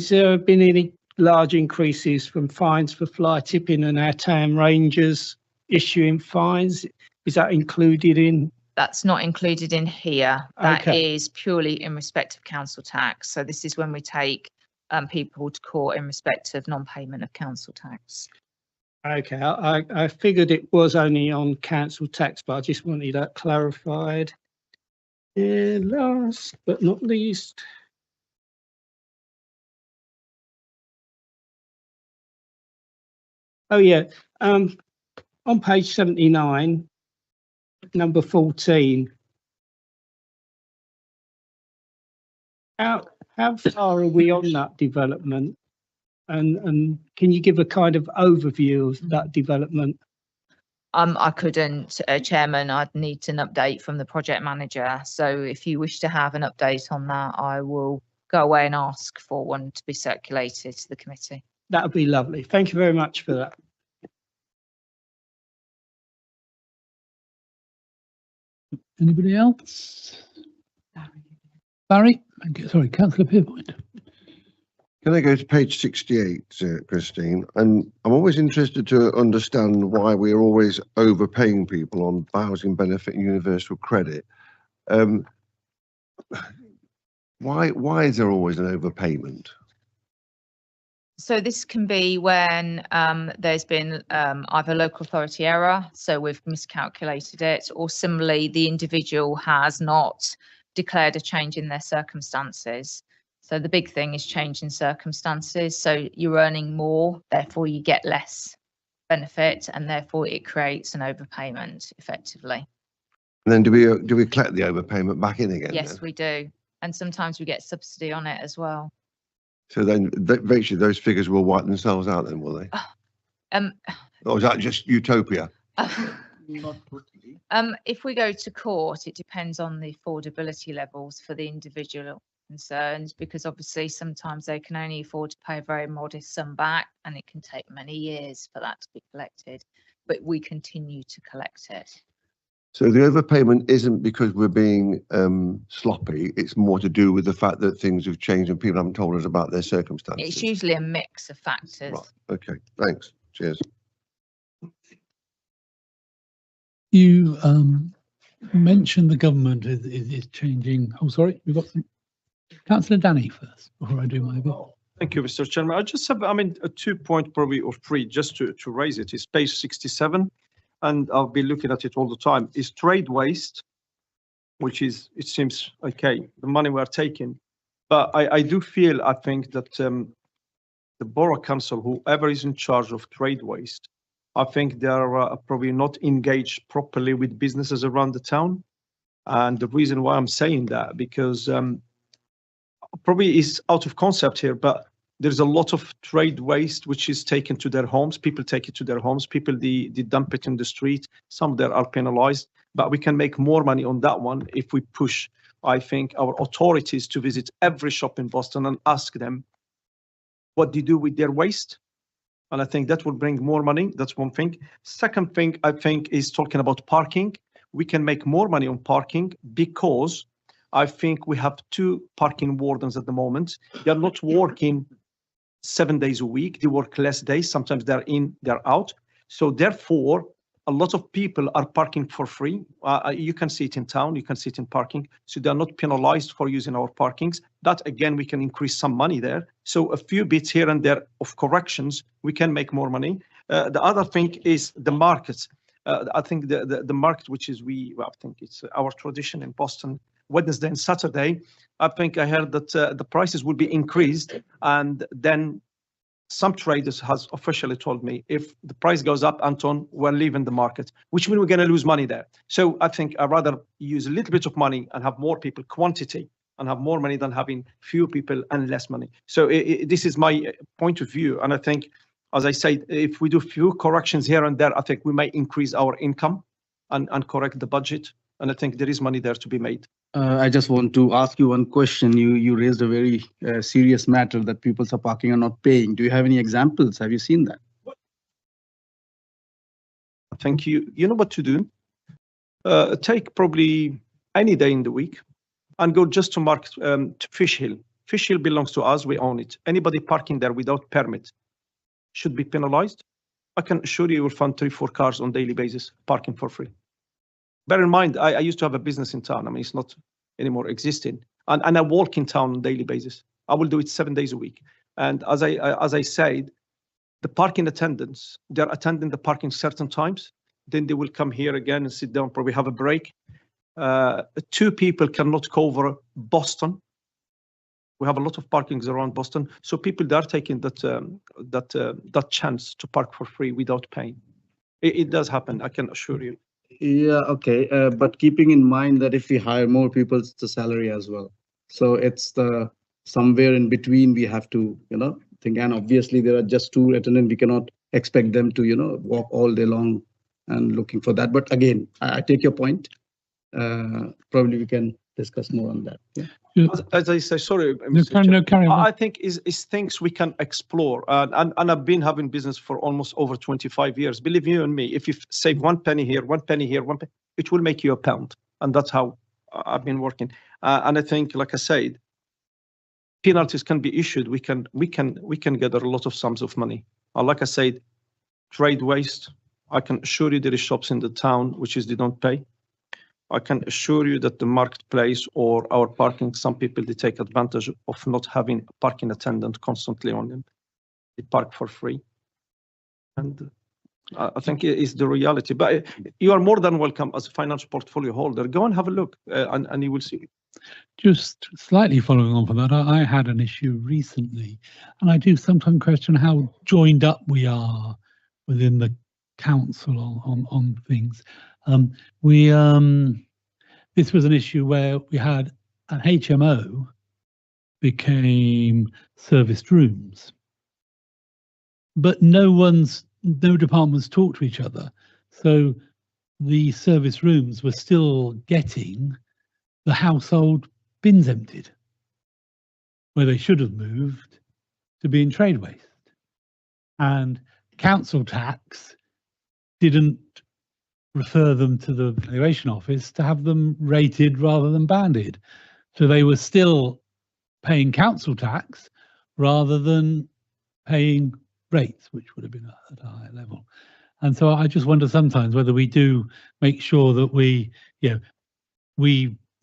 there been any large increases from fines for fly tipping and our town rangers issuing fines? Is that included in? That's not included in here. That Okay. is purely in respect of council tax. So this is when we take people to court in respect of non-payment of council tax. Okay, I figured it was only on council tax, but I just wanted that clarified. Yeah, last but not least. Oh yeah, on page 79, number 14. How far are we on that development? And can you give a kind of overview of that development? I couldn't, Chairman. I'd need an update from the project manager. So if you wish to have an update on that, I will go away and ask for one to be circulated to the committee. That would be lovely. Thank you very much for that. Anybody else? Barry? Sorry, Councillor Pierpoint. Can I go to page 68, Christine? And I'm always interested to understand why we're always overpaying people on housing benefit and universal credit. Why is there always an overpayment? So this can be when there's been either local authority error, so we've miscalculated it, or similarly the individual has not declared a change in their circumstances. So the big thing is change in circumstances. So you're earning more, therefore you get less benefit, and therefore it creates an overpayment effectively. And then do we collect the overpayment back in again? Yes, then? we do. And sometimes we get subsidy on it as well. So then eventually those figures will wipe themselves out then, will they? Or is that just utopia? If we go to court, it depends on the affordability levels for the individual concerned, because obviously sometimes they can only afford to pay a very modest sum back, and it can take many years for that to be collected, but we continue to collect it. So the overpayment isn't because we're being sloppy, it's more to do with the fact that things have changed and people haven't told us about their circumstances. It's usually a mix of factors. Right. Okay, thanks. Cheers. You mentioned the government is changing. Oh, sorry, we've got some. Councillor Danny first, before I do my bit. Thank you, Mr. Chairman. I just have, a 2 point probably or 3 just to raise it. It's page 67, and I'll be looking at it all the time. Is trade waste, which is, it seems okay, the money we're taking, but I do feel, I think that the Borough Council, whoever is in charge of trade waste, I think they are probably not engaged properly with businesses around the town. And the reason why I'm saying that, because probably is out of concept here, but there's a lot of trade waste which is taken to their homes. People take it to their homes. People they dump it in the street. Some there are penalized, but we can make more money on that one if we push, I think, our authorities to visit every shop in Boston and ask them what they do with their waste. And I think that will bring more money. That's one thing. Second thing, I think, is talking about parking. We can make more money on parking because I think we have 2 parking wardens at the moment. They're not working 7 days a week. They work less days. Sometimes they're in, they're out. So therefore, a lot of people are parking for free. You can see it in town. You can see it in parking. So they're not penalized for using our parkings. That again, we can increase some money there. So a few bits here and there of corrections, we can make more money. The other thing is the markets. I think the market, which is I think it's our tradition in Boston, Wednesday and Saturday. I think I heard that the prices will be increased, and then some traders has officially told me if the price goes up, Anton, we're leaving the market, which means we're going to lose money there. So I think I'd rather use a little bit of money and have more people, quantity, and have more money than having few people and less money. So this is my point of view. And I think, as I said, if we do few corrections here and there, I think we might increase our income and correct the budget. And I think there is money there to be made. I just want to ask you one question. You raised a very serious matter that people are parking are not paying. Do you have any examples? Have you seen that? I think you know what to do. Take probably any day in the week and go just to mark to Fish Hill. Fish Hill belongs to us, we own it. Anybody parking there without permit should be penalized. I can assure you will find 3-4 cars on daily basis parking for free. Bear in mind, I used to have a business in town. I mean, it's not anymore existing. And I walk in town on a daily basis. I will do it 7 days a week. And as I said, the parking attendants, they're attending the parking certain times. Then they will come here again and sit down, probably have a break. 2 people cannot cover Boston. We have a lot of parkings around Boston. So people, they're taking that chance to park for free without paying. It does happen, I can assure you. Yeah, okay, but keeping in mind that if we hire more people, it's the salary as well. So it's the somewhere in between we have to, think. And obviously there are just 2 attendants. We cannot expect them to, walk all day long and looking for that. But again, I take your point. Probably we can discuss more on that. Yeah. As I say, sorry, carry on. I think is things we can explore. And I've been having business for almost over 25 years. Believe you and me, if you save 1 penny here, 1 penny here, it will make you a pound. And that's how I've been working. And I think, like I said, penalties can be issued. We can gather a lot of sums of money. Like I said, trade waste. I can assure you there is shops in the town which is they don't pay. I can assure you that the marketplace or our parking, some people, they take advantage of not having a parking attendant constantly on them. They park for free. And I think it is the reality. But you are more than welcome as a financial portfolio holder. Go and have a look and you will see. Just slightly following on from that, I had an issue recently, and I do sometimes question how joined up we are within the council on things. This was an issue where we had an HMO became serviced rooms, but no departments talked to each other. So the service rooms were still getting the household bins emptied, where they should have moved to be in trade waste. And council tax didn't refer them to the valuation office to have them rated rather than banded. So they were still paying council tax rather than paying rates, which would have been at a higher level. And so I just wonder sometimes whether we do make sure that we,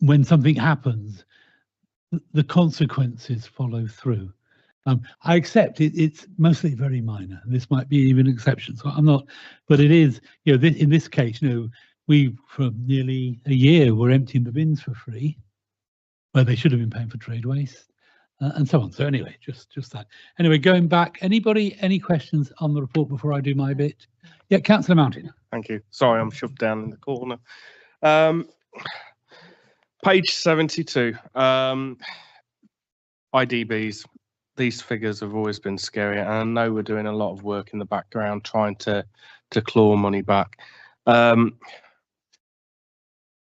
when something happens, the consequences follow through. I accept it's mostly very minor. This might be even an exception. So I'm not, but it is, in this case, we for nearly a year were emptying the bins for free, where they should have been paying for trade waste, and so on. So anyway, just that. Anyway, going back, any questions on the report before I do my bit? Yeah, Councillor Mountain. Thank you. Sorry, I'm shoved down in the corner. Page 72, IDBs. These figures have always been scary, and I know we're doing a lot of work in the background trying to claw money back.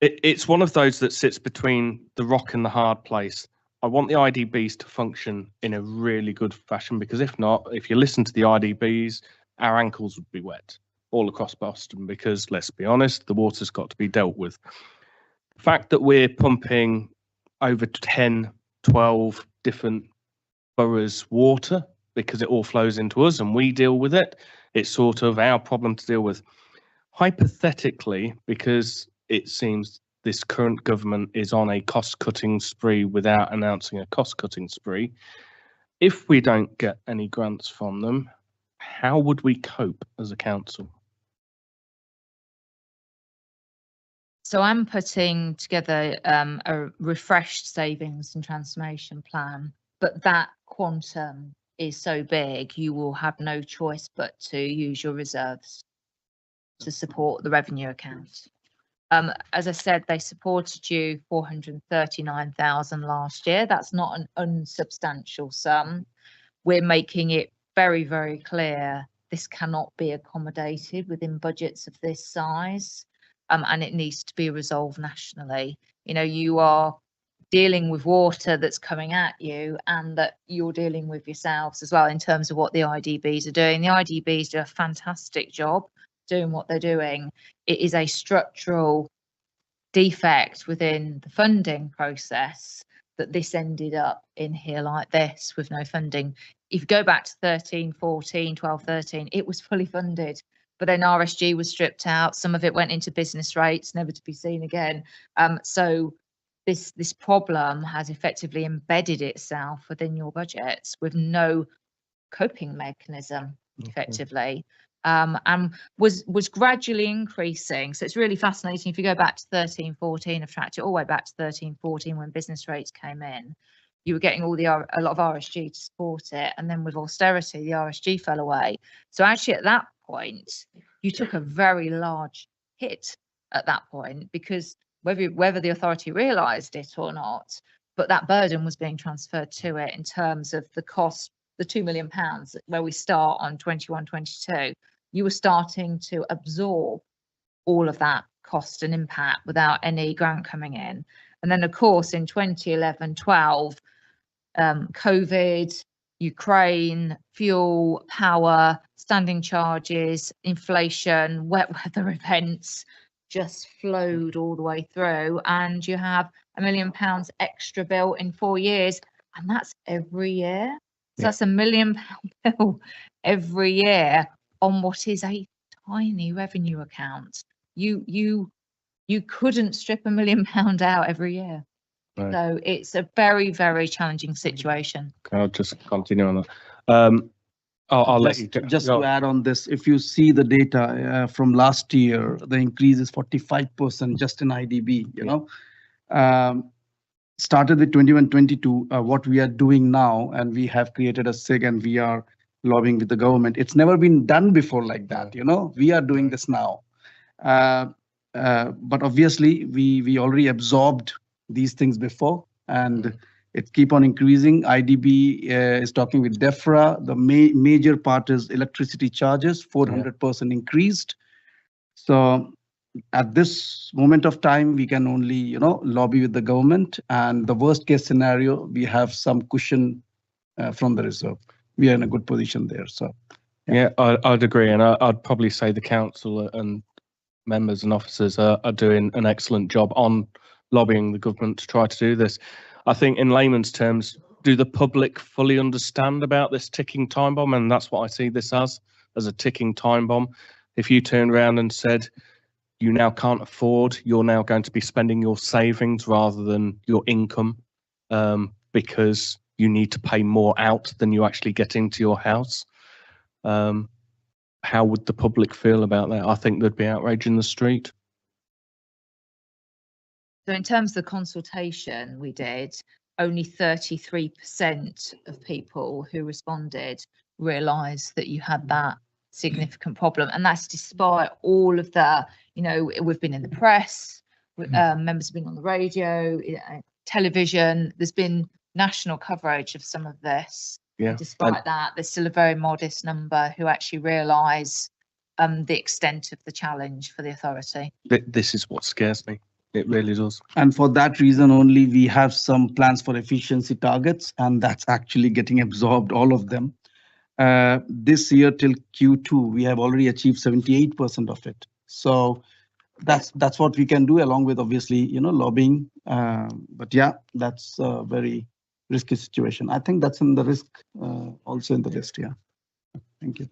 It's one of those that sits between the rock and the hard place. I want the IDBs to function in a really good fashion, because if not, if you listen to the IDBs, our ankles would be wet all across Boston, because let's be honest, the water's got to be dealt with. The fact that we're pumping over 10, 12 different boroughs water because it all flows into us and we deal with it, it's sort of our problem to deal with. Hypothetically, because it seems this current government is on a cost-cutting spree without announcing a cost-cutting spree, if we don't get any grants from them, how would we cope as a council? So I'm putting together a refreshed savings and transformation plan, but that quantum is so big, you will have no choice but to use your reserves to support the revenue account. As I said, they supported you 439,000 last year. That's not an unsubstantial sum. We're making it very, very clear this cannot be accommodated within budgets of this size. And it needs to be resolved nationally. You are dealing with water that's coming at you, and that you're dealing with yourselves as well in terms of what the IDBs are doing. The IDBs do a fantastic job doing what they're doing. It is a structural defect within the funding process that this ended up in here like this with no funding. If you go back to 13, 14, 12, 13, it was fully funded, but then RSG was stripped out. Some of it went into business rates, never to be seen again. So this problem has effectively embedded itself within your budgets with no coping mechanism effectively. And was gradually increasing. So it's really fascinating. If you go back to 13, 14, I've tracked it all the way back to 13, 14 when business rates came in, you were getting a lot of RSG to support it. And then with austerity, the RSG fell away. So actually at that point, you took a very large hit at that point, because whether the authority realised it or not, but that burden was being transferred to it in terms of the cost, the £2 million where we start on 21-22. You were starting to absorb all of that cost and impact without any grant coming in. And then, of course, in 2011-12, COVID, Ukraine, fuel, power, standing charges, inflation, wet weather events just flowed all the way through. And you have £1 million extra bill in 4 years, and that's every year. So that's £1 million bill every year on what is a tiny revenue account. You couldn't strip £1 million out every year. Right. So it's a very, very challenging situation. I'll just continue on that. I'll let you just to add on this, if you see the data from last year, the increase is 45% just in IDB, you know. Started with 21-22, what we are doing now, and we have created a SIG and we are lobbying with the government. It's never been done before like that, you know. We are doing this now. But obviously we already absorbed these things before, and it keep on increasing. IDB is talking with DEFRA. The major part is electricity charges, 400% increased. So at this moment of time, we can only, you know, lobby with the government, and the worst case scenario, we have some cushion from the reserve. We are in a good position there. So yeah, I'd agree, and I'd probably say the council and members and officers are doing an excellent job on lobbying the government to try to do this. I think in layman's terms, do the public fully understand about this ticking time bomb? And that's what I see this as a ticking time bomb. If you turned around and said, you now can't afford, you're now going to be spending your savings rather than your income because you need to pay more out than you actually get into your house. How would the public feel about that? I think there'd be outrage in the street. So in terms of the consultation we did, only 33% of people who responded realised that you had that significant problem. And that's despite all of the, you know, we've been in the press, members have been on the radio, television, there's been national coverage of some of this. Yeah. Despite that, there's still a very modest number who actually realise the extent of the challenge for the authority. This is what scares me. It really does. And for that reason only, we have some plans for efficiency targets, and that's actually getting absorbed, all of them. This year till Q2, we have already achieved 78% of it. So that's what we can do, along with obviously, you know, lobbying. But yeah, that's a very risky situation. I think that's in the risk also in the list. Yeah. Thank you.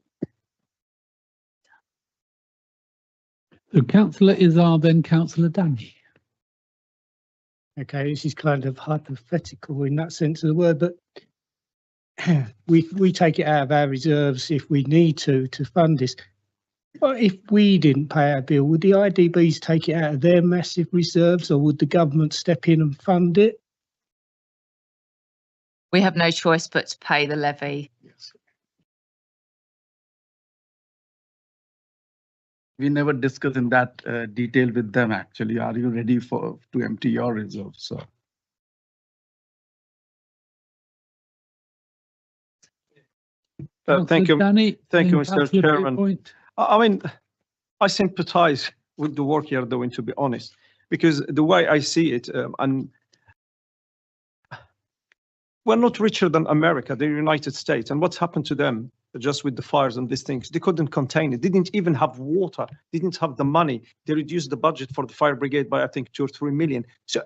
So Councillor Izar, then Councillor Danny. Okay, this is kind of hypothetical in that sense of the word, but we take it out of our reserves if we need to fund this. But if we didn't pay our bill, would the IDBs take it out of their massive reserves, or would the government step in and fund it? We have no choice but to pay the levy. Yes. We never discuss in that detail with them. Actually, are you ready to empty your reserves? So. Thank you, Danny, thank you, Mr. Councillor Chairman. Point. I mean, I sympathise with the work you're doing, to be honest, because the way I see it, and we're not richer than America, the United States, and what's happened to them just with the fires and these things. They couldn't contain it, didn't even have water, didn't have the money. They reduced the budget for the fire brigade by, I think, 2 or 3 million. So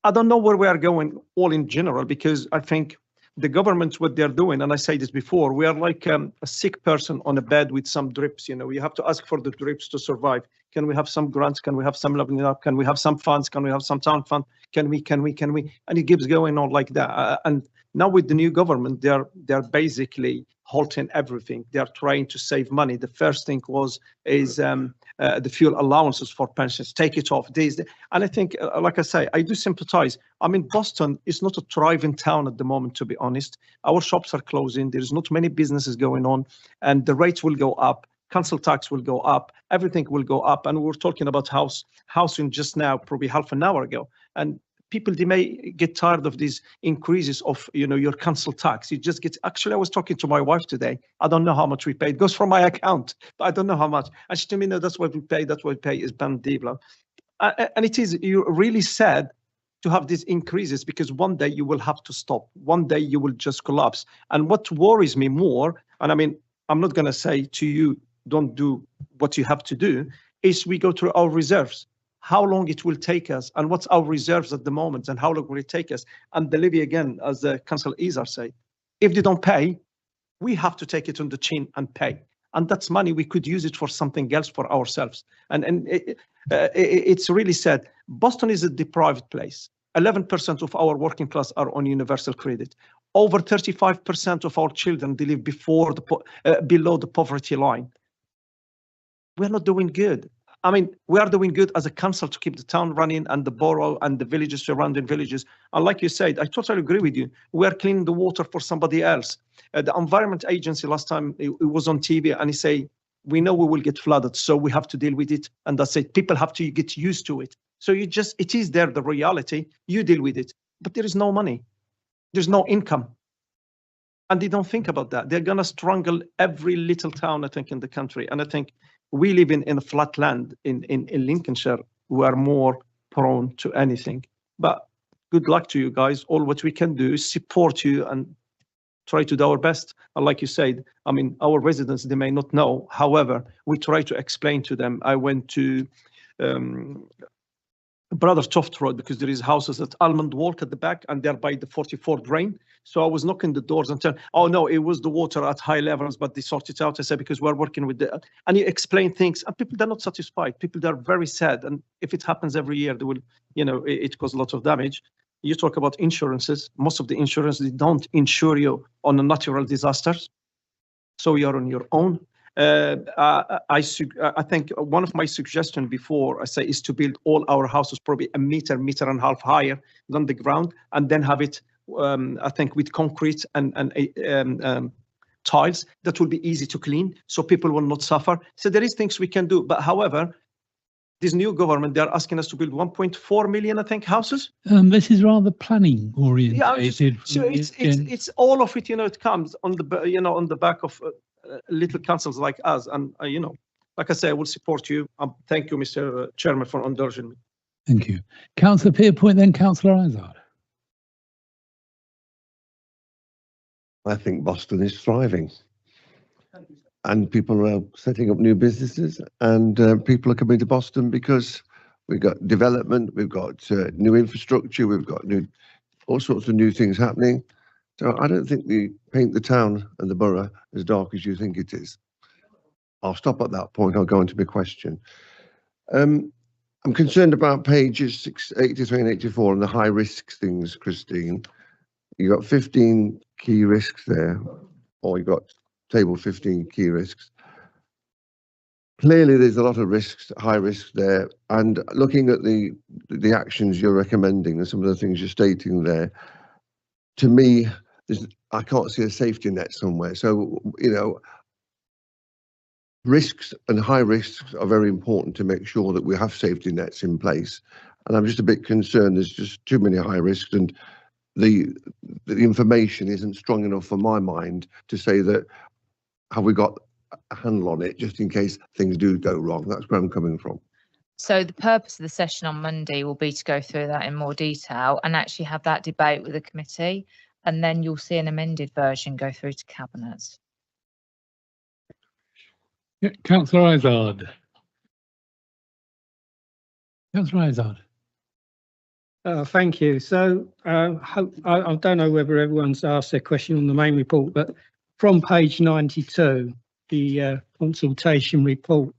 I don't know where we are going all in general, because I think the government, what they're doing, and I say this before, we are like a sick person on a bed with some drips. You have to ask for the drips to survive. Can we have some grants? Can we have some leveling up? Can we have some funds? Can we have some town fund? Can we? And it keeps going on like that. And now with the new government, they're basically halting everything. They're trying to save money. The first thing is the fuel allowances for pensions. Take it off. And I think, like I say, I do sympathize. I mean, Boston is not a thriving town at the moment, to be honest. Our shops are closing. There's not many businesses going on, and the rates will go up. Council tax will go up. Everything will go up. And we're talking about housing just now, probably half an hour ago. And people, they may get tired of these increases of, your council tax. You just get, actually, I was talking to my wife today. I don't know how much we pay. It goes from my account, but I don't know how much. And she told me, no, that's what we pay. That's what we pay is bandibla. And it is, you're really sad to have these increases, because one day you will have to stop. One day you will just collapse. And what worries me more, and I mean, I'm not going to say to you, don't do what you have to do, is we go through our reserves. How long it will take us, and what's our reserves at the moment, and how long will it take us? And the levy, again, as Councillor Izar said, if they don't pay, we have to take it on the chin and pay. And that's money, we could use it for something else for ourselves. And it's really sad. Boston is a deprived place. 11% of our working class are on universal credit. Over 35% of our children, they live below the poverty line. We're not doing good. I mean, we are doing good as a council to keep the town running, and the borough and the villages, surrounding villages. And like you said, I totally agree with you. We are cleaning the water for somebody else. The Environment Agency last time, it was on TV, and he say, we know we will get flooded, so we have to deal with it. And that's it. People have to get used to it. So it is there, the reality. You deal with it. But there is no money. There's no income. And they don't think about that. They're going to strangle every little town, I think, in the country. And I think we live in a flat land in Lincolnshire. We are more prone to anything. But good luck to you guys. All what we can do is support you and try to do our best. And like you said, I mean, our residents, they may not know. However, we try to explain to them. I went to Brother Toft Road, because there is houses at Almond Walk at the back, and they're by the 44 drain. So I was knocking the doors and telling, oh no, it was the water at high levels, but they sorted it out. I said, because we're working with and you explain things, and people, they're not satisfied. People, they're very sad. And if it happens every year, they will, it causes a lot of damage. You talk about insurances. Most of the insurance, they don't insure you on a natural disasters. So you're on your own. I think one of my suggestions before, I say, is to build all our houses probably a meter and a half higher than the ground, and then have it, I think, with concrete and tiles that will be easy to clean, so people will not suffer. So there is things we can do. But however, this new government, they're asking us to build 1.4 million, I think, houses. This is rather planning oriented. Yeah, so it's all of it. It comes on the on the back of little councils like us, and like I say, I will support you. Thank you, Mr. Chairman, for indulging me. Thank you, Councillor Pierpoint, then Councillor Izard. I think Boston is thriving, and people are setting up new businesses, and people are coming to Boston because we've got development, we've got new infrastructure, we've got all sorts of new things happening. So I don't think we paint the town and the borough as dark as you think it is. I'll stop at that point. I'll go into my question. I'm concerned about pages 83 and 84 and the high risk things, Christine. You got 15 key risks there, or you got table 15 key risks. Clearly, there's a lot of risks, high risks there. And looking at the actions you're recommending and some of the things you're stating there, to me, I can't see a safety net somewhere. So, risks and high risks are very important to make sure that we have safety nets in place. And I'm just a bit concerned there's just too many high risks, and the information isn't strong enough for my mind to say that have we got a handle on it just in case things do go wrong. That's where I'm coming from. So the purpose of the session on Monday will be to go through that in more detail and actually have that debate with the committee. And then you'll see an amended version go through to Cabinet. Yeah, Councillor Izard. Councillor Izard. Thank you. So I don't know whether everyone's asked their question on the main report, but from page 92, the consultation report,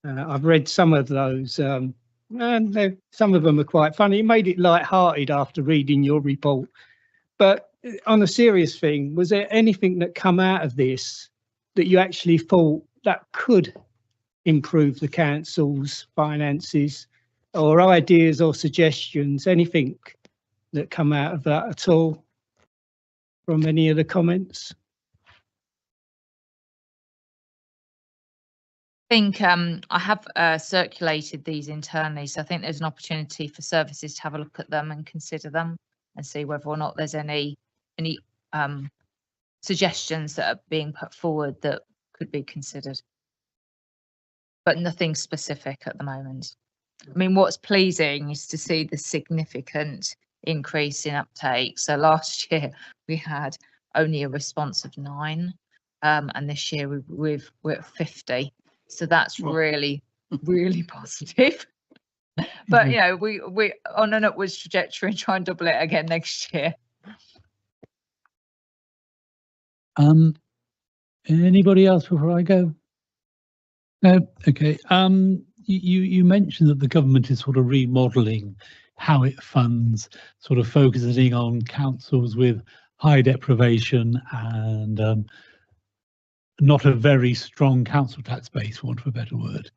I've read some of those, and some of them are quite funny. It made it light-hearted after reading your report. But on a serious thing, was there anything that come out of this that you actually thought that could improve the council's finances, or ideas or suggestions, anything that come out of that at all from any of the comments? I think I have circulated these internally, so I think there's an opportunity for services to have a look at them and consider them and see whether or not there's any suggestions that are being put forward that could be considered, but nothing specific at the moment. I mean, what's pleasing is to see the significant increase in uptake. So last year we had only a response of 9, and this year we're at 50. So that's really, really positive. But you know, we're on an upwards trajectory and try and double it again next year. Anybody else before I go? No. Okay. You mentioned that the government is sort of remodelling how it funds, sort of focusing on councils with high deprivation and not a very strong council tax base, for want of a better word.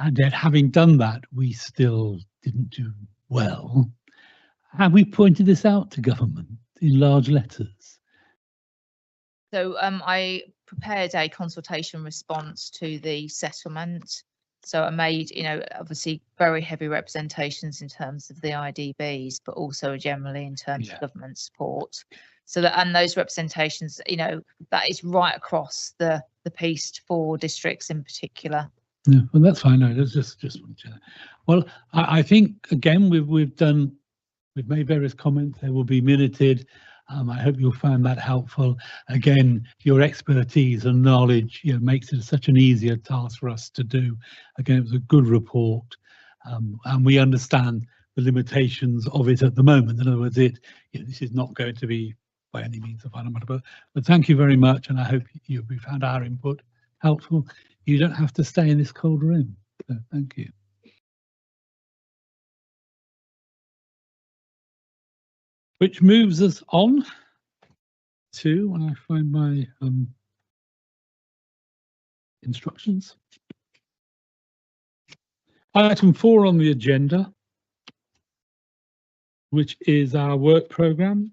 And yet, having done that, we still didn't do well. Have we pointed this out to government in large letters? So I prepared a consultation response to the settlement. So I made, you know, obviously very heavy representations in terms of the IDBs, but also generally in terms of government support. So that, and those representations, you know, that is right across the piece for districts in particular. Yeah, well, that's fine. No, that's just wanted to. Well, I think again we've made various comments. They will be minuted. I hope you'll find that helpful. Again, your expertise and knowledge, you know, makes it such an easier task for us to do. Again, it was a good report, and we understand the limitations of it at the moment. In other words, this is not going to be by any means a final matter. But thank you very much, and I hope we found our input helpful. You don't have to stay in this cold room. So thank you. Which moves us on to, when I find my instructions, item 4 on the agenda, which is our work programme.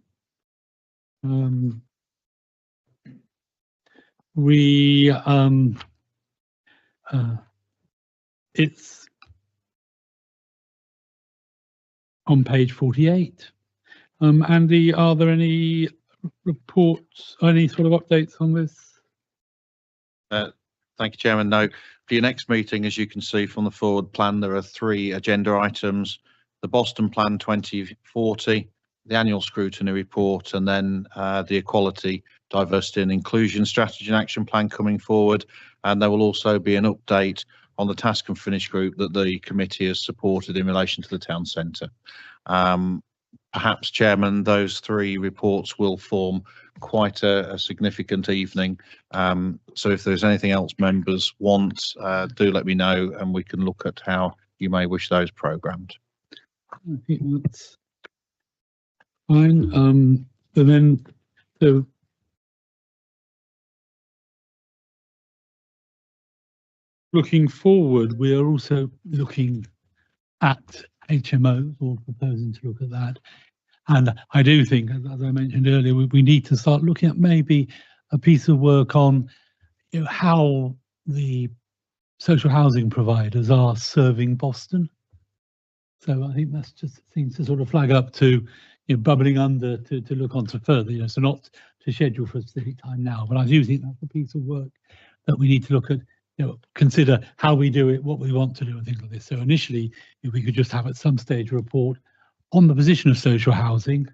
It's on page 48. Andy, are there any reports, any sort of updates on this? Thank you, Chairman. No, for your next meeting, as you can see from the forward plan, there are 3 agenda items: the Boston Plan 2040, the annual scrutiny report, and then the Equality, Diversity and Inclusion Strategy and Action Plan coming forward. And there will also be an update on the task and finish group that the committee has supported in relation to the town centre. Perhaps, Chairman, those 3 reports will form quite a significant evening. So if there's anything else members want, do let me know and we can look at how you may wish those programmed. I think that's fine. And then looking forward, we are also looking at HMOs, or proposing to look at that. And I do think, as I mentioned earlier, we need to start looking at maybe a piece of work on, you know, how the social housing providers are serving Boston. So I think that's just things to sort of flag up to, you know, bubbling under to look on to further, you know, so not to schedule for a specific time now, but I do think that's a piece of work that we need to look at, you know, consider how we do it, what we want to do and things like this. So initially, if we could just have at some stage a report on the position of social housing,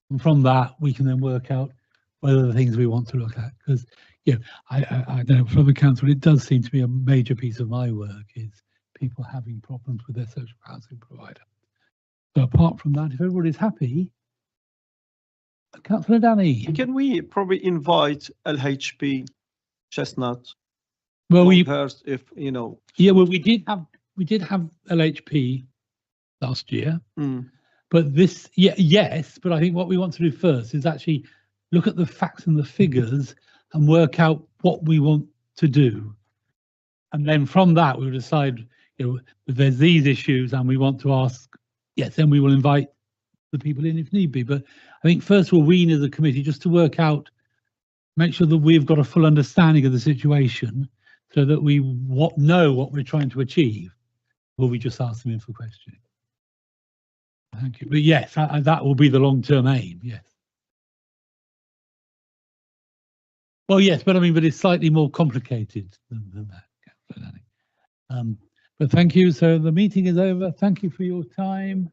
and from that we can then work out whether the things we want to look at, because, I don't know, from the council, it does seem to be a major piece of my work is people having problems with their social housing provider. So apart from that, if everybody's happy, Councillor Danny. Can we probably invite LHP Chestnut? Well, Longhurst, if you know. Yeah, well, we did have LHP last year, but this, yes, but I think what we want to do first is actually look at the facts and the figures and work out what we want to do, and then from that we'll decide, if there's these issues and we want to ask, yes, then we will invite the people in if need be. But I think first of all, we need as a committee just to work out, make sure that we've got a full understanding of the situation, so that we know what we're trying to achieve. Will we just ask them in for questioning? Thank you. But yes, that will be the long-term aim. Yes. Well, yes, but I mean, but it's slightly more complicated than that. But thank you. So the meeting is over. Thank you for your time.